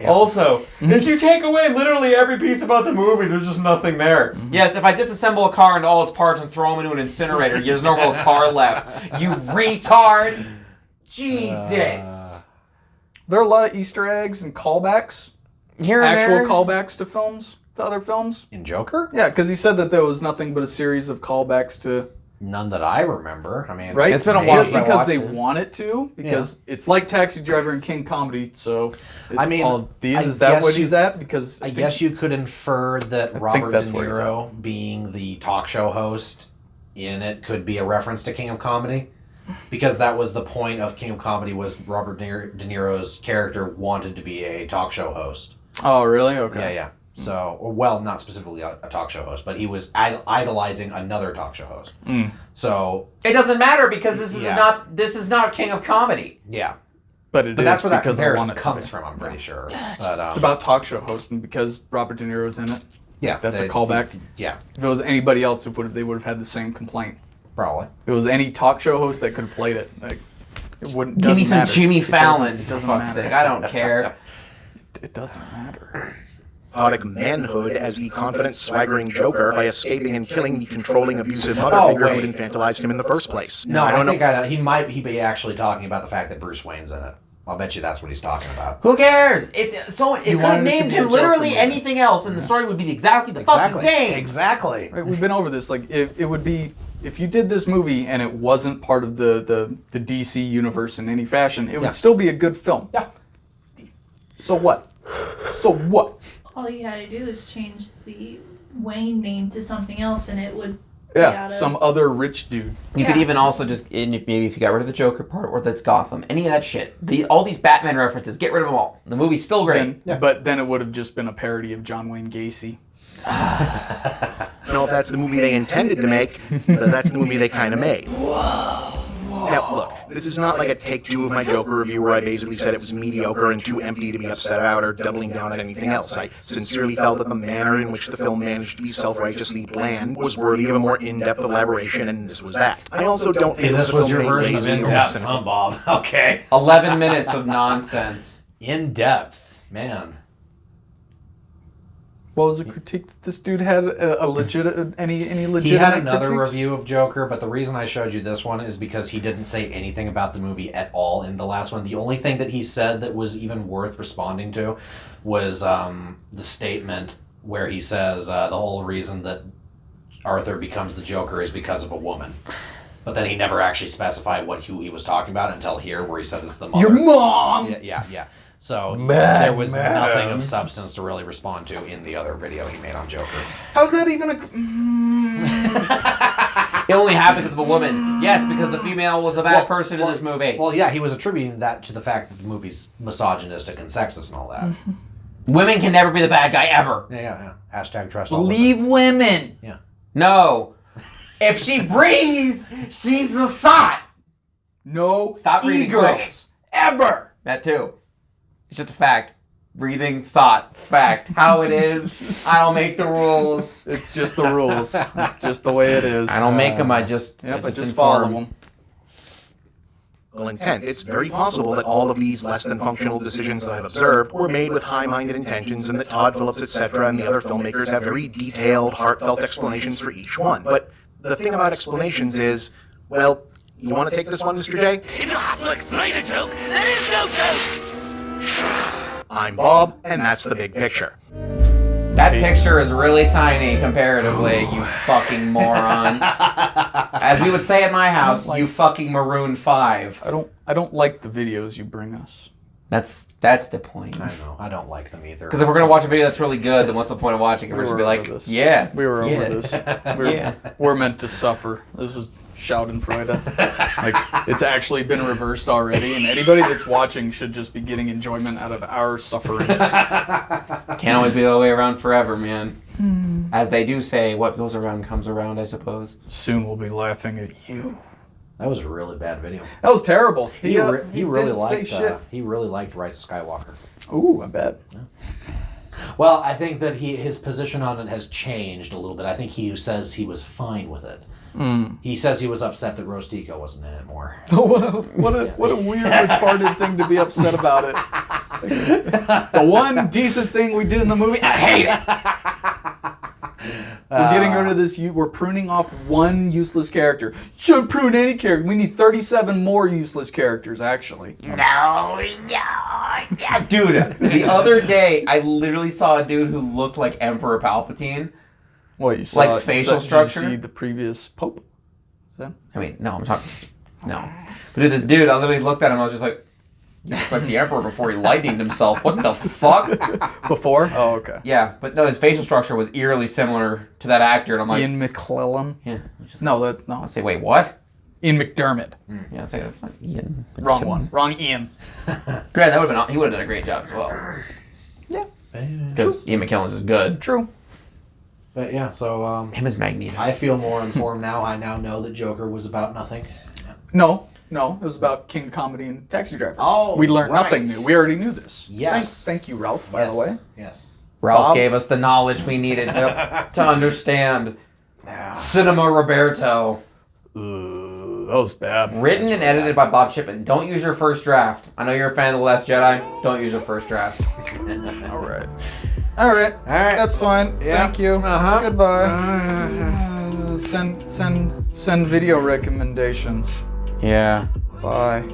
Also, if you take away literally every piece about the movie, there's just nothing there. Yes, if I disassemble a car into all its parts and throw them into an incinerator, there's no real car left. You retard! Jesus! There are a lot of Easter eggs and callbacks, Here and actual there. callbacks to other films. In Joker? Yeah, because he said that there was nothing but a series of callbacks to None that I remember. I mean, Right? It's been a maybe. while Just since I because watched they it. want it to, because it's like Taxi Driver and King Comedy, so it's I mean, all these. I Is that guess what you- he's at? Because I guess you could infer that Robert De that's where he's Niro being the talk show host in it could be a reference to King of Comedy, because that was the point of King of Comedy, was Robert De Niro's character wanted to be a talk show host. Oh, really? Okay. Yeah. So, well, not specifically a talk show host, but he was idolizing another talk show host. So, It doesn't matter because this is Yeah. not King of Comedy. yeah. But it But is that's where that because I comparison want it to comes be. from, I'm pretty sure. But, It's about talk show hosting because Robert De Niro's in it. yeah, That's a callback. Yeah, If it was anybody else, they would have had the same complaint. probably. If it was any talk show host that could have played it, like, it wouldn't. Give me doesn't some matter. Jimmy It doesn't- Fallon, it for doesn't fuck's matter. sake. I don't care. It doesn't matter. Erotic manhood as the confident, swaggering Joker by escaping and killing the controlling, abusive mother Oh, figure who wait. had infantilized him in the first place. No, I don't think know. he might be actually talking about the fact that Bruce Wayne's in it. I'll bet you that's what he's talking about. Who cares? It's so it could have wanted it to named be a him Joker literally movie. anything else, and the story would be exactly the fucking same. Exactly. Right, we've been over this. Like, if it would be, if you did this movie and it wasn't part of the DC universe in any fashion, it would Yeah. still be a good film. Yeah. So what? So what? All you had to do is change the Wayne name to something else, and it would be Yeah, out of- some other rich dude. You could Yeah. even also just, maybe if you got rid of the Joker part, or that's Gotham, any of that shit. All these Batman references, get rid of them all. The movie's still great. But then it would have just been a parody of John Wayne Gacy. I don't know if that's the movie they intended to make, but that's the movie they kind of made. Now, look, this is not like a take two of my Joker review where I basically said it was mediocre and too empty to be upset about or doubling down on anything else. I sincerely felt that the manner in which the film managed to be self-righteously bland was worthy of a more in-depth elaboration, and this was that. I also don't think This the was film your made version of lazy or in-depth, cynical. huh, Bob? Okay. 11 minutes of nonsense. In-depth. Man. What was the critique that this dude had? A legit, any legitimate He had another critiques? review of Joker, but the reason I showed you this one is because he didn't say anything about the movie at all in the last one. The only thing that he said that was even worth responding to was the statement where he says the whole reason that Arthur becomes the Joker is because of a woman. But then he never actually specified who he was talking about until here, where he says it's the mother. Your mom! Yeah. So there was nothing of substance to really respond to in the other video he made on Joker. How's that even a... It only happened because of a woman. Yes, because the female was a bad person in this movie. Well, yeah, he was attributing that to the fact that the movie's misogynistic and sexist and all that. Women can never be the bad guy, ever. Yeah. Hashtag trust all Leave women. Yeah. No. If she breathes, she's a thought. No. Stop reading girls. Ever. That too. It's just a fact. Breathing, thought, fact. How it is, I don't make the rules. It's just the rules. It's just the way it is. I don't make them, I just follow inform. them. Intent. It's very possible that all of these less than functional decisions that I've observed were made with high-minded intentions, and that Todd Phillips, etc., and the other filmmakers have very detailed, heartfelt explanations for each one. But the thing about explanations is, well, you want to take this one, Mr. J? If you have to explain a joke, there is no joke! I'm Bob, and that's the big picture. That picture is really tiny comparatively, you fucking moron. As we would say at my house, you fucking Maroon 5. I don't like the videos you bring us. That's the point. I know. I don't like them either. Because if we're gonna watch a video that's really good, then what's the point of watching it? We're just gonna be like, over this. yeah, We were yeah. over this. Yeah. We're meant to suffer. This is Schadenfreude. Like, it's actually been reversed already, and anybody that's watching should just be getting enjoyment out of our suffering. Can't always be the other way around forever, man. As they do say, what goes around comes around, I suppose. Soon we'll be laughing at you. That was a really bad video. That was terrible. He really didn't say liked. shit. He really liked Rise of Skywalker. Ooh, I bet. Well, I think that his position on it has changed a little bit. I think he says he was fine with it. He says he was upset that Rostico wasn't in it more. What a weird, retarded thing to be upset about it. The one decent thing we did in the movie, I hate it. We're getting rid of this. We're pruning off one useless character. Shouldn't prune any character. We need 37 more useless characters, actually. Dude, the other day, I literally saw a dude who looked like Emperor Palpatine. What, you saw? Like facial structure? Did you see the previous Pope? that? I mean, no, I'm talking. No. But dude, this dude, I literally looked at him, I was just like, you look like the Emperor before he lightninged himself. What the fuck? Before? Oh, okay. Yeah, but no, his facial structure was eerily similar to that actor, and I'm like, Ian McClellan. yeah. No. I say, wait, what? Ian McDermott. Yeah, I say that's not Ian. Wrong one. Wrong Ian. Grant, that would have been. He would have done a great job as well. Yeah. Because Ian McKellen's is good. True. But yeah, so Him as Magneto. I feel more informed now. I now know that Joker was about nothing. No, it was about King Comedy and Taxi Driver. Oh, we learned right. nothing new. We already knew this. Yes. Thank you, Ralph, by the way. Yes. Ralph Bob? gave us the knowledge we needed to understand Cinema Roberto. That was bad. Written and edited by Bob Chipman. Don't use your first draft. I know you're a fan of The Last Jedi. Don't use your first draft. All right. That's fine. Yeah. Thank you. Goodbye. Send video recommendations. Yeah. Bye.